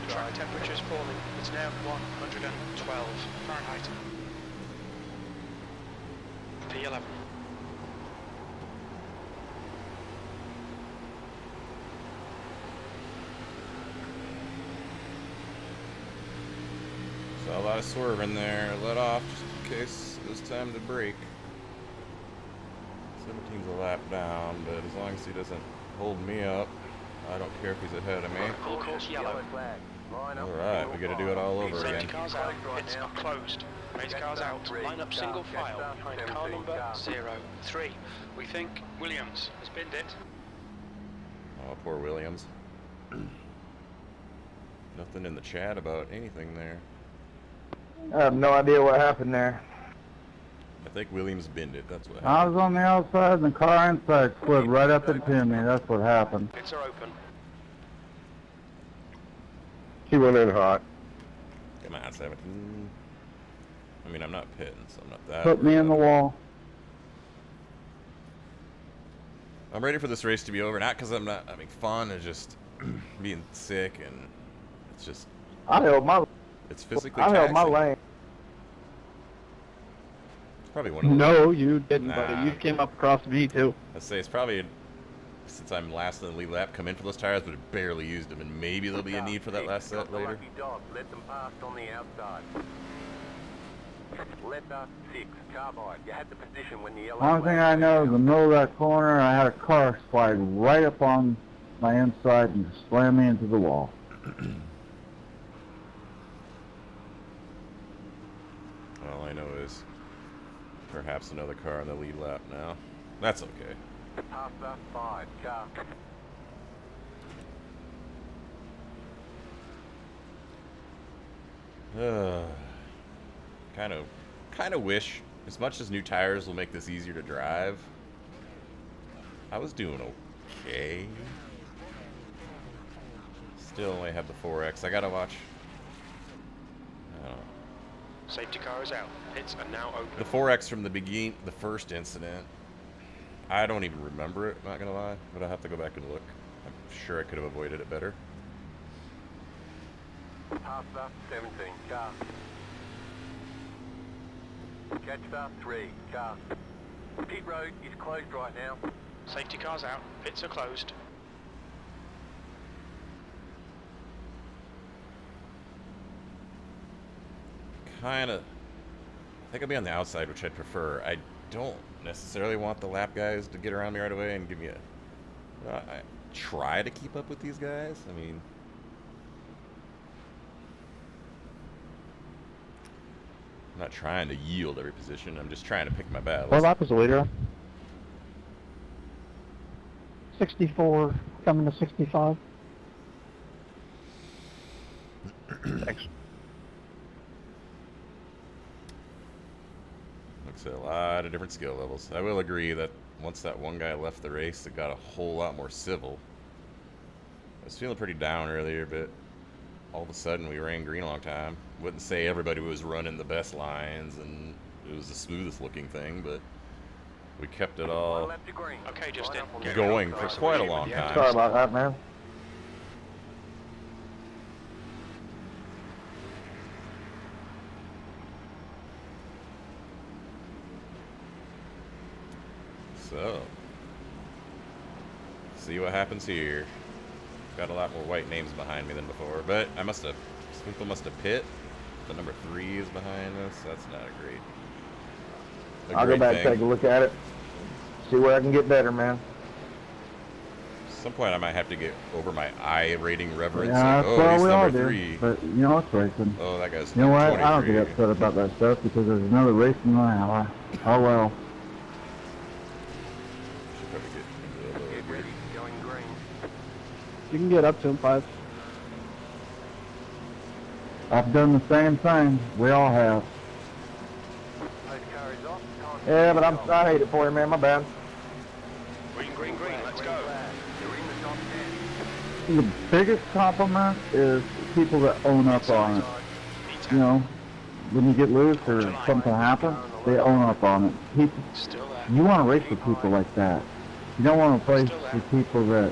Track temperature is falling. It's now 112 Fahrenheit. P11. So a lot of swerving there. Let off just in case it was time to brake. 17's a lap down, but as long as he doesn't hold me up, I don't care if he's ahead of me. Full course yellow. Flag. Line up. Alright, we gotta do it all over Safety again. cars out. Pits are closed. Race cars out. Line up single file behind car number 03. We think Williams has binned it. Oh, poor Williams. Nothing in the chat about anything there. I have no idea what happened there. I think Williams binned it, that's what I happened. was on the outside and the car inside slid right up into me. That's what happened. Pits are open. He went in hot. Come on, 17. I mean, I'm not pitting, so I'm not that. Put me in the wall. I'm ready for this race to be over, not because I'm not having fun, it's just being sick and it's just, I held my it's physically I held my taxing. lane. It's probably one of the, No, you didn't, Nah. buddy. You came up across me, too. I'd say it's probably since I'm last in the lead lap, come in for those tires, but have barely used them, and maybe there'll be a need for that last set later. Let them pass on the outside. Letter 6, carbide. You had the position when the yellow... Only thing I know is in the middle of that corner, I had a car slide right up on my inside and slam me into the wall. All I know is perhaps another car on the lead lap now. That's okay. Pass the 5, car. Kind of wish, as much as new tires will make this easier to drive, I was doing okay. Still only have the 4X. I gotta watch. I don't know. Safety car is out. Pits are now open. The 4X from the the first incident, I don't even remember it, not gonna lie, but I have to go back and look. I'm sure I could have avoided it better. Pass the 17, car. Catch the 3, car. Pit road is closed right now. Safety car's out. Pits are closed. I think I'll be on the outside, which I'd prefer. I don't necessarily want the lap guys to get around me right away and give me a... I try to keep up with these guys. I mean... I'm not trying to yield every position. I'm just trying to pick my battles. What lap is the leader? 64, coming to 65. Thanks. Looks at a lot of different skill levels. I will agree that once that one guy left the race, it got a whole lot more civil. I was feeling pretty down earlier, but all of a sudden we ran green a long time. Wouldn't say everybody was running the best lines and it was the smoothest looking thing, but we kept it all Okay, Justin. going for quite a long time. Sorry about that, man. So, see what happens here. Got a lot more white names behind me than before, but some people must have pit. The number 3 is behind us. That's not a great I'll go back and take a look at it. See where I can get better, man. At some point I might have to get over my iRating reverence. Yeah, Like, that's oh, what he's we all number do. 3. But, you know, it's racing. Oh, that guy's You know what? 23. I don't get upset about that stuff because there's another race in an hour. Oh, well. Should probably get into a little Get ready, going green. You can get up to him 5. I've done the same thing. We all have. Post car is off. Yeah, but I hate it for you, man. My bad. Green, green, green. Let's go. You're in the top 10. The biggest compliment is people that own up on it. You know, when you get loose or something happens, they own up on it. People, Still there. you want to race with people like that. You don't want to race with people that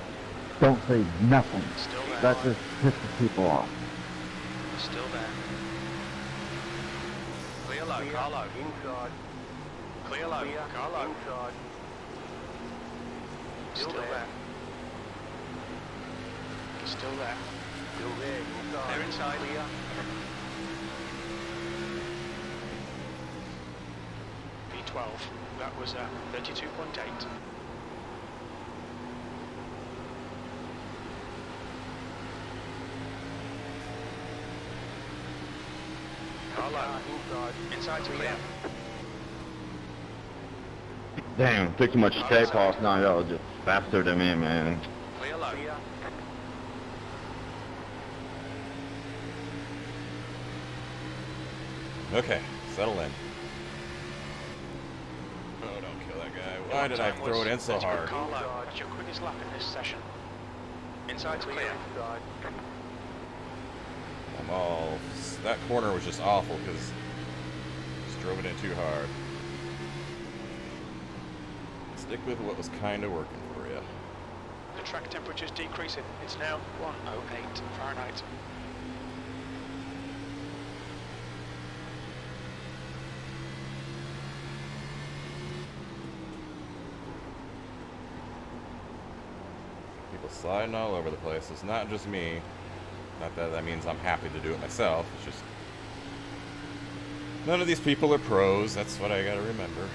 don't say nothing. Still there. That just pisses people off. Still there. Clear low, Clear, car low. inside. Clear low, Clear, car low. inside. Still there. Still there. Still there, inside. They're inside. Clear. P12. That was 32.8. Car low. Inside. Inside's clear. Damn, took too much tape off. Now y'all just faster than me, man. Clear low. Clear. Okay, settle in. Oh, don't kill that guy. Why did I throw it in so hard? Car low. That's your quickest lap in this session. Inside's clear. Inside. I'm all... That corner was just awful because just drove it in too hard. Stick with what was kind of working for you. The track temperature's decreasing. It's now 108 Fahrenheit. sliding all over the place. It's not just me. Not that that means I'm happy to do it myself. It's just none of these people are pros. That's what I gotta remember.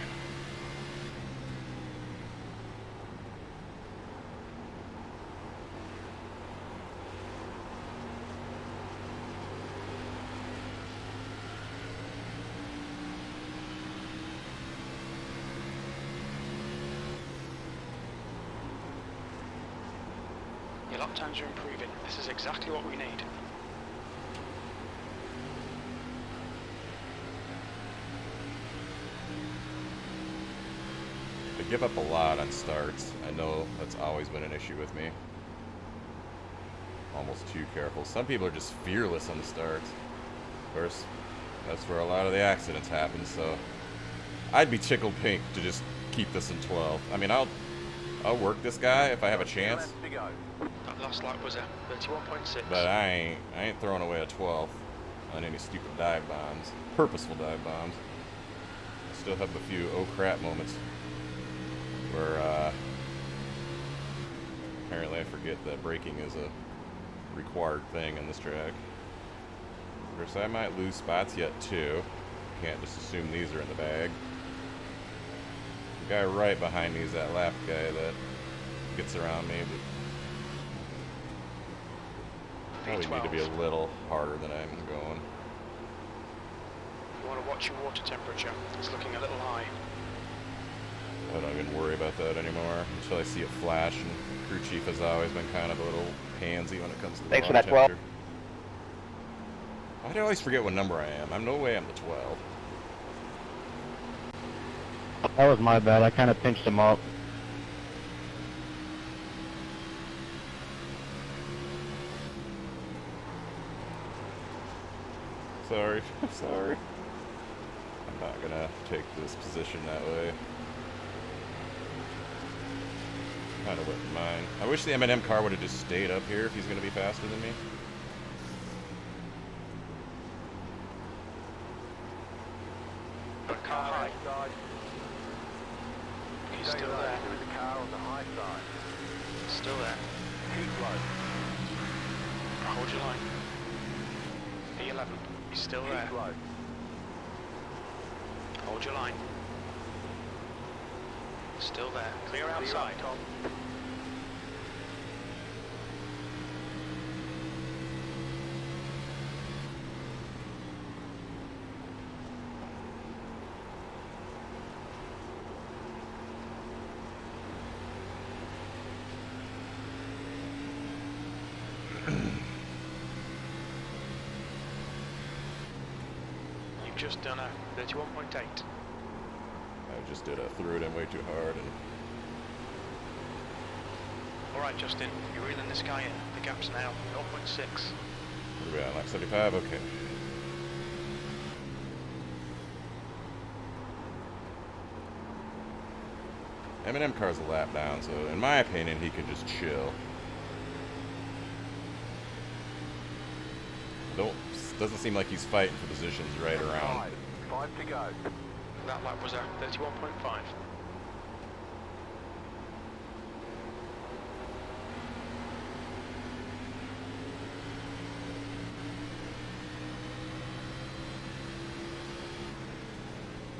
Your lap times are improving. This is exactly what we need. I give up a lot on starts. I know that's always been an issue with me. Almost too careful. Some people are just fearless on the starts. Of course, that's where a lot of the accidents happen, so I'd be tickled pink to just keep this in 12. I mean, I'll work this guy if I have a chance. That last lap was a 31.6. But I ain't throwing away a 12 on any stupid dive bombs. Purposeful dive bombs. I still have a few oh crap moments where apparently I forget that braking is a required thing in this track. Of course, I might lose spots yet too. Can't just assume these are in the bag. The guy right behind me is that lap guy that gets around me, but probably need to be a little harder than I'm going. You want to watch your water temperature. It's looking a little high. I don't even worry about that anymore until I see it flash, and crew chief has always been kind of a little pansy when it comes to the Thanks for water that 12. temperature. Why do I always forget what number I am? I'm no way I'm the 12. That was my bad. I kind of pinched him up. Sorry, sorry. I'm not gonna take this position that way. Kinda wouldn't mind. I wish the M&M car would have just stayed up here if he's gonna be faster than me. Car high. He's still there. The car on the high side. Still there. Keep low. Hold your line. P11. He's still there. Keep low. Hold your line. Still there. Clear outside. Tom. You've just done a 31.8. I just threw it in way too hard, and Alright, Justin, you're reeling this guy in. The gap's now 0.6. what are we on, lap 75? Okay. M&M car's a lap down, so in my opinion, he could just chill. Doesn't seem like he's fighting for positions right around. 5 to go. That lap was a 31.5.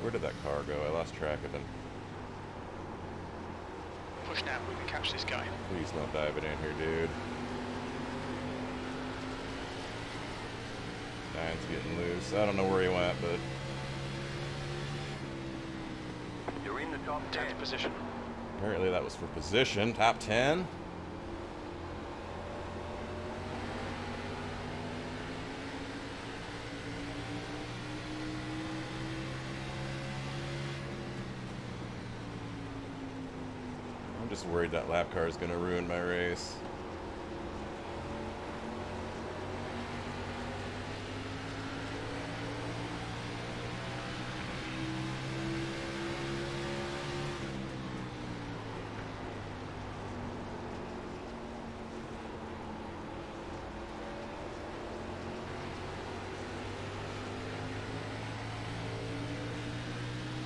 Where did that car go? I lost track of him. Push now, we can catch this guy. Please don't dive it in here, dude. Nine's getting loose. I don't know where he went, but You're in the top 10. 10th position. apparently that was for position. Top 10? I'm just worried that lap car is going to ruin my race.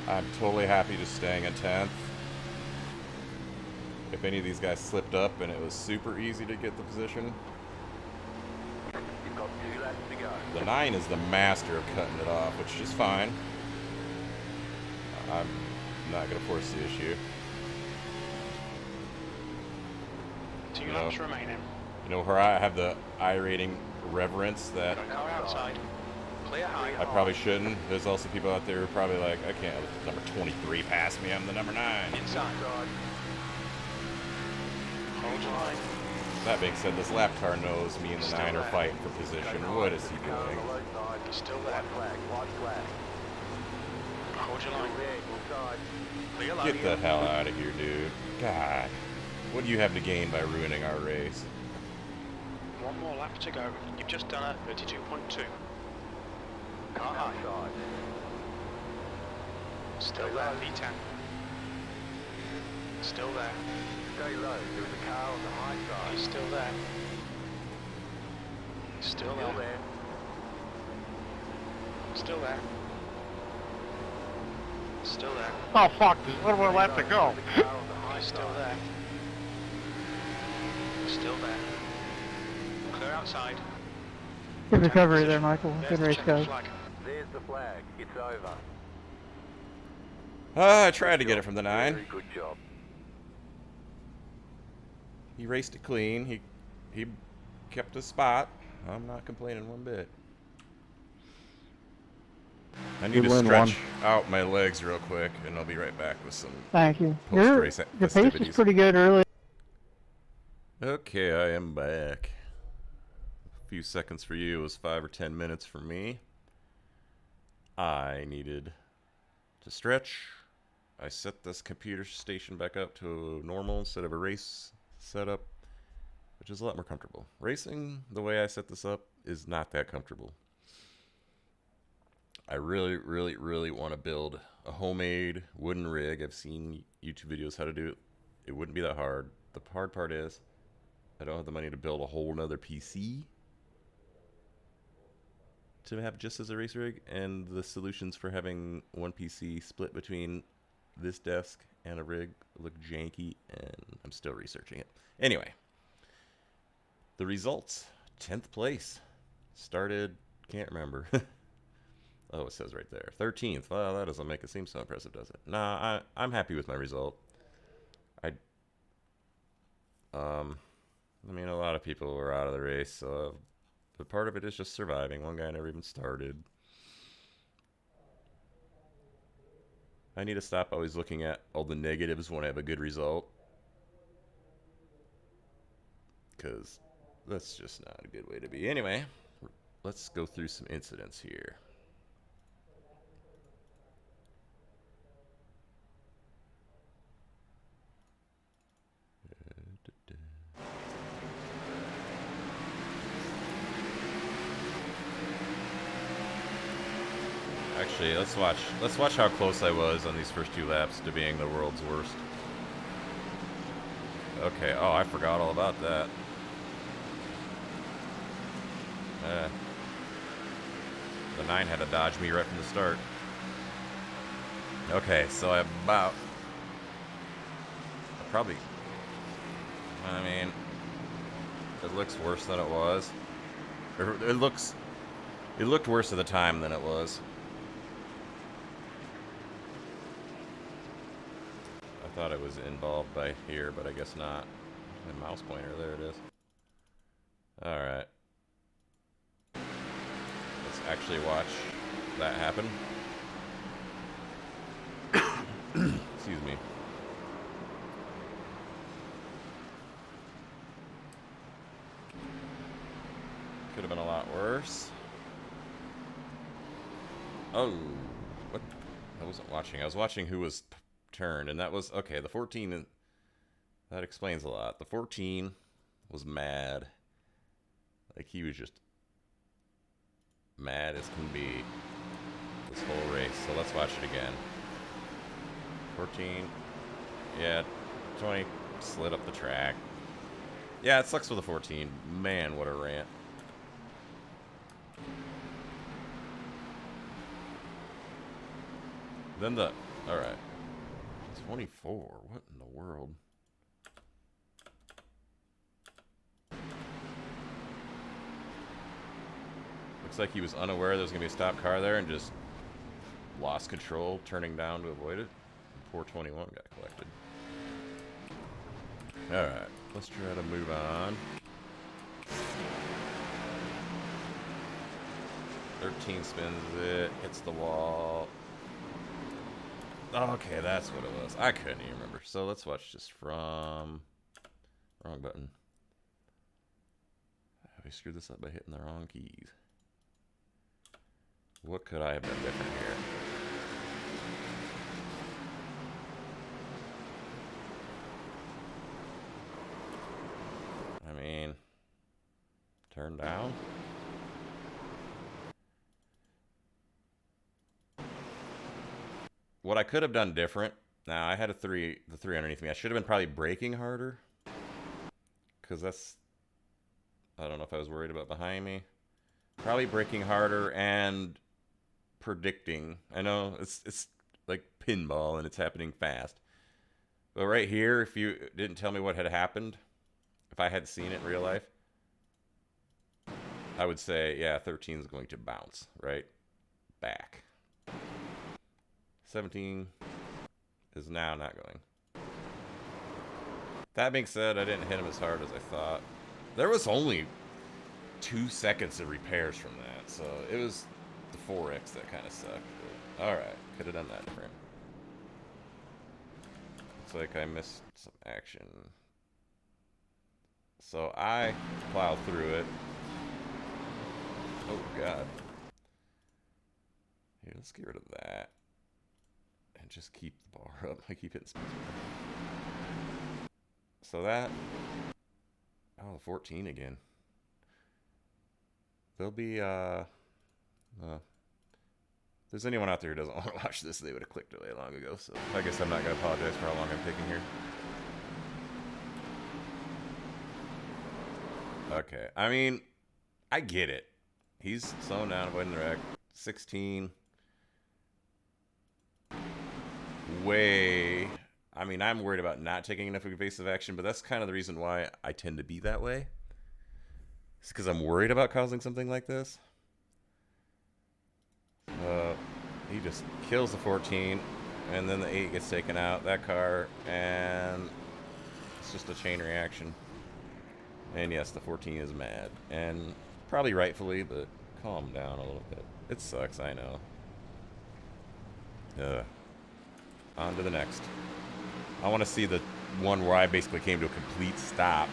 I'm totally happy just staying in 10th. if any of these guys slipped up and it was super easy to get the position. You've got 2 laps to go. The 9 is the master of cutting it off, which is fine. I'm not going to force the issue. 2 laps remaining. You know where I have the iRating reverence that Car outside. Clear high. I probably shouldn't. There's also people out there who are probably like, I can't let number 23 pass me, I'm the number 9. Inside. Hold your line. That being said, this lap car knows me and the 9 are fighting for position. What is he doing? He's still there. White flag. Hold your line. Clear line. Get the hell out of here, dude. God. What do you have to gain by ruining our race? 1 more lap to go. You've just done a 32.2. Car high. Still there, P10. Still there. Stay low. There is a car on the high side. He's still there. Still there. Still there. Still there. Oh fuck, there's a little more left to go. He's still there. Still there. Clear outside. Good recovery there, Michael. Good race, guys. There's the flag. It's over. I tried to get it from the 9. Very good job. He raced it clean. He kept his spot. I'm not complaining one bit. I need to stretch out my legs real quick, and I'll be right back with some Thank you. post-race Your pace festivities. was pretty good early. Okay, I am back. A few seconds for you was 5 or 10 minutes for me. I needed to stretch. I set this computer station back up to normal instead of a race setup, which is a lot more comfortable. Racing, the way I set this up, is not that comfortable. I really, really, really want to build a homemade wooden rig. I've seen YouTube videos how to do it. It wouldn't be that hard. The hard part is I don't have the money to build a whole nother PC to have just as a race rig, and the solutions for having one PC split between this desk and a rig look janky, and I'm still researching it. Anyway, the results: 10th place. Started, can't remember. Oh, it says right there, 13th. Well, that doesn't make it seem so impressive, does it? Nah, I'm happy with my result. I mean, a lot of people were out of the race, so but part of it is just surviving. One guy never even started. I need to stop always looking at all the negatives when I have a good result, because that's just not a good way to be. Anyway, let's go through some incidents here. Actually, let's watch how close I was on these first 2 laps to being the world's worst. Okay, oh, I forgot all about that. The 9 had to dodge me right from the start. Okay, so I mean, it looks worse than it was. It looked worse at the time than it was. I thought it was involved by here, but I guess not. My mouse pointer, there it is. Alright. Let's actually watch that happen. Excuse me. Could have been a lot worse. Oh, what? I wasn't watching. I was watching who was turned, and that was okay. The 14, that explains a lot. The 14 was mad, like he was just mad as can be this whole race. So let's watch it again. 14, yeah, 20 slid up the track. Yeah, it sucks with the 14. Man, what a rant. Then the, all right. 24, what in the world? Looks like he was unaware there was going to be a stopped car there and just lost control, turning down to avoid it. Poor 21 got collected. Alright, let's try to move on. 13 spins it, hits the wall. Okay, that's what it was. I couldn't even remember. So let's watch just from... Wrong button. We screwed this up by hitting the wrong keys. What could I have done different here? I mean, turn down. What I could have done different. Now I had the three underneath me. I should have been probably braking harder, because that's, I don't know if I was worried about behind me. Probably braking harder and predicting. I know it's like pinball and it's happening fast. But right here, if you didn't tell me what had happened, if I had seen it in real life, I would say, yeah, 13 is going to bounce right back. 17 is now not going. That being said, I didn't hit him as hard as I thought. There was only 2 seconds of repairs from that, so it was the 4X that kind of sucked. But, all right, could have done that different. Looks like I missed some action. So I plowed through it. Oh God. Here, let's get rid of that. And just keep the bar up. I keep hitting spins. So that... Oh, 14 again. There'll be, if there's anyone out there who doesn't want to watch this, they would have clicked away long ago. So I guess I'm not going to apologize for how long I'm taking here. Okay. I mean, I get it. He's slowing down, avoiding the wreck. 16. Way. I mean, I'm worried about not taking enough evasive action, but that's kind of the reason why I tend to be that way. It's because I'm worried about causing something like this. He just kills the 14, and then the 8 gets taken out, that car, and it's just a chain reaction. And yes, the 14 is mad, and probably rightfully, but calm down a little bit. It sucks, I know. On to the next. I want to see the one where I basically came to a complete stop.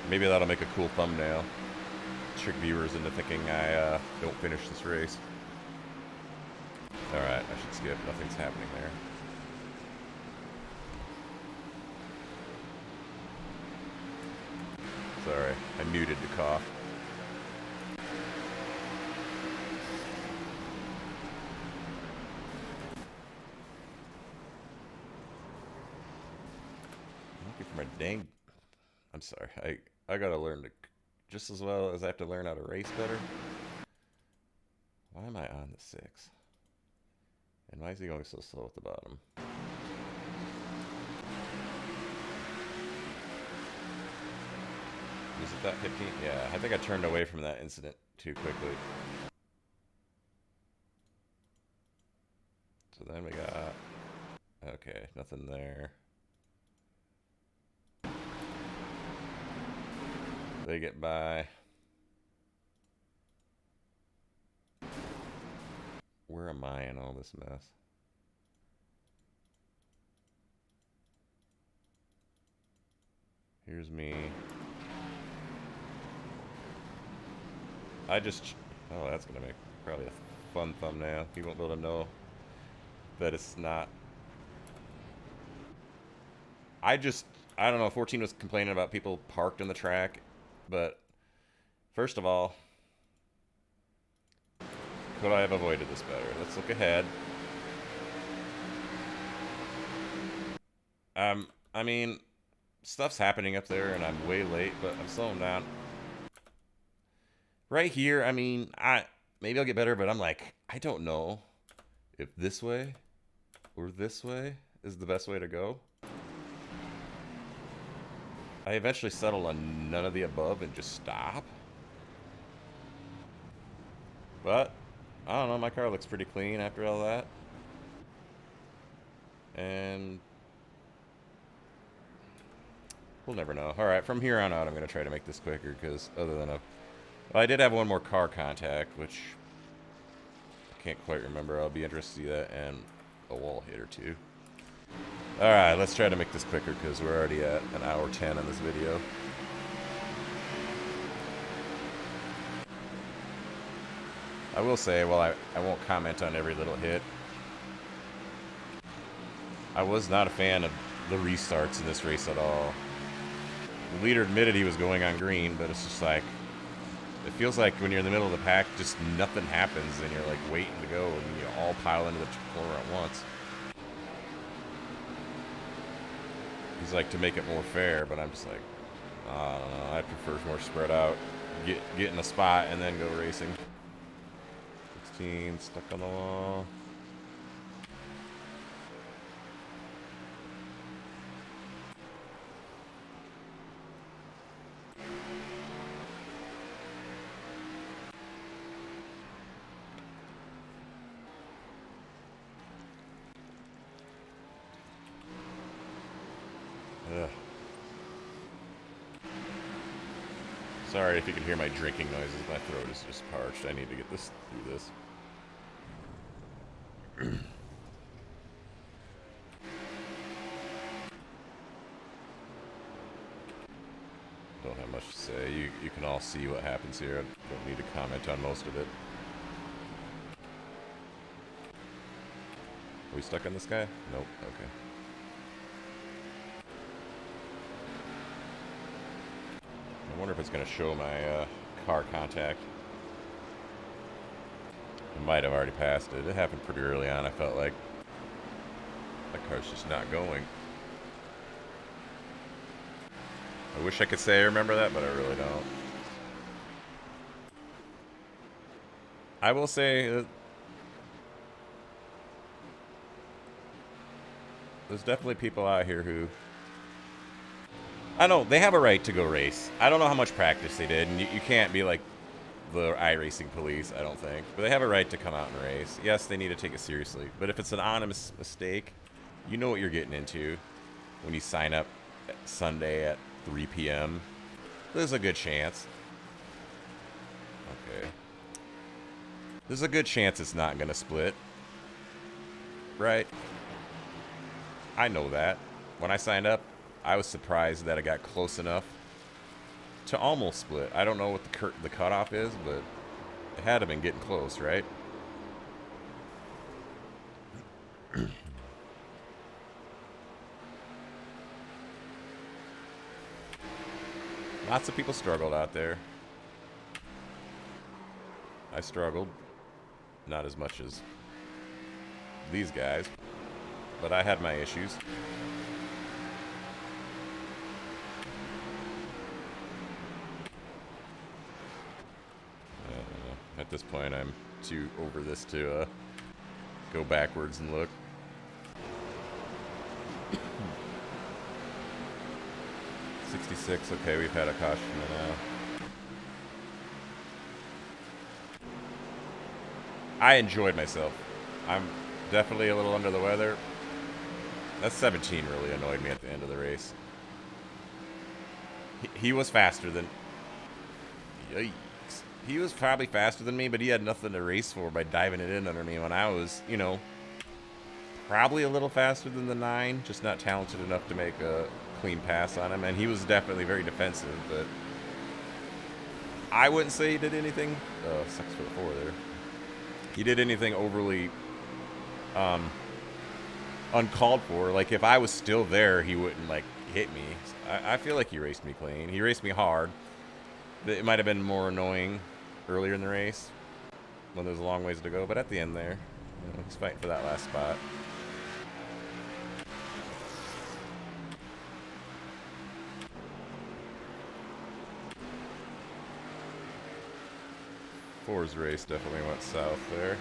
Maybe that'll make a cool thumbnail. Trick viewers into thinking I don't finish this race. Alright, I should skip. Nothing's happening there. Sorry, I muted the cough. I'm looking for my dang... I'm sorry, I gotta learn to... Just as well as I have to learn how to race better. Why am I on the 6? And why is he going so slow at the bottom? Was it that 15? Yeah, I think I turned away from that incident too quickly. So then we got... Okay, nothing there. They get by. Where am I in all this mess? Here's me. I just... Oh, that's going to make probably a fun thumbnail. You won't be able to know that it's not... I don't know, 14 was complaining about people parked in the track, but first of all, could I have avoided this better? Let's look ahead. I mean, stuff's happening up there and I'm way late, but I'm slowing down. Right here, I mean, maybe I'll get better, but I'm like, I don't know if this way or this way is the best way to go. I eventually settle on none of the above and just stop. But, I don't know, my car looks pretty clean after all that. And we'll never know. Alright, from here on out, I'm going to try to make this quicker, because other than a... Well, I did have one more car contact, which I can't quite remember. I'll be interested to see that, and a wall hit or two. Alright, let's try to make this quicker, because we're already at an hour 10 on this video. I will say, well, I won't comment on every little hit. I was not a fan of the restarts in this race at all. The leader admitted he was going on green, but it's just like, it feels like when you're in the middle of the pack, just nothing happens, and you're like waiting to go, and you all pile into the corner at once. He's like, to make it more fair, but I'm just like, I don't know, I prefer more spread out. Get in a spot and then go racing. 16, stuck on the wall. Ugh. Sorry if you can hear my drinking noises. My throat is just parched. I need to get this through this. Don't have much to say. You can all see what happens here. I don't need to comment on most of it. Are we stuck on this guy? Nope. Okay. I wonder if it's going to show my car contact. It might have already passed it. It happened pretty early on. I felt like that car's just not going. I wish I could say I remember that, but I really don't. I will say there's definitely people out here who, I know, they have a right to go race. I don't know how much practice they did, and you can't be like the iRacing police, I don't think. But they have a right to come out and race. Yes, they need to take it seriously. But if it's an honest mistake, you know what you're getting into when you sign up Sunday at 3 p.m. There's a good chance. Okay. There's a good chance it's not going to split. Right? I know that. When I signed up, I was surprised that it got close enough to almost split. I don't know what the cutoff is, but it had to have been getting close, right? Lots of people struggled out there. I struggled. Not as much as these guys, but I had my issues. At this point, I'm too over this to go backwards and look. .66, okay, we've had a caution now. I enjoyed myself. I'm definitely a little under the weather. That 17 really annoyed me at the end of the race. He was faster than... Yikes. He was probably faster than me, but he had nothing to race for by diving it in under me when I was, you know, probably a little faster than the 9, just not talented enough to make a clean pass on him. And he was definitely very defensive, but I wouldn't say he did anything. 6'4" there. He did anything overly uncalled for. Like, if I was still there, he wouldn't, like, hit me. I feel like he raced me clean. He raced me hard. It might have been more annoying earlier in the race when there's a long ways to go, but at the end there, you know, he's fighting for that last spot. Four's race definitely went south there.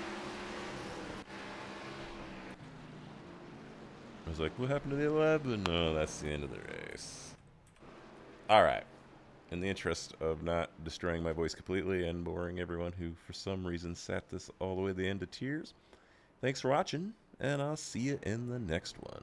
I was like, what happened to the 11? No, that's the end of the race. All right. in the interest of not destroying my voice completely and boring everyone who, for some reason, sat this all the way to the end to tears, thanks for watching, and I'll see you in the next one.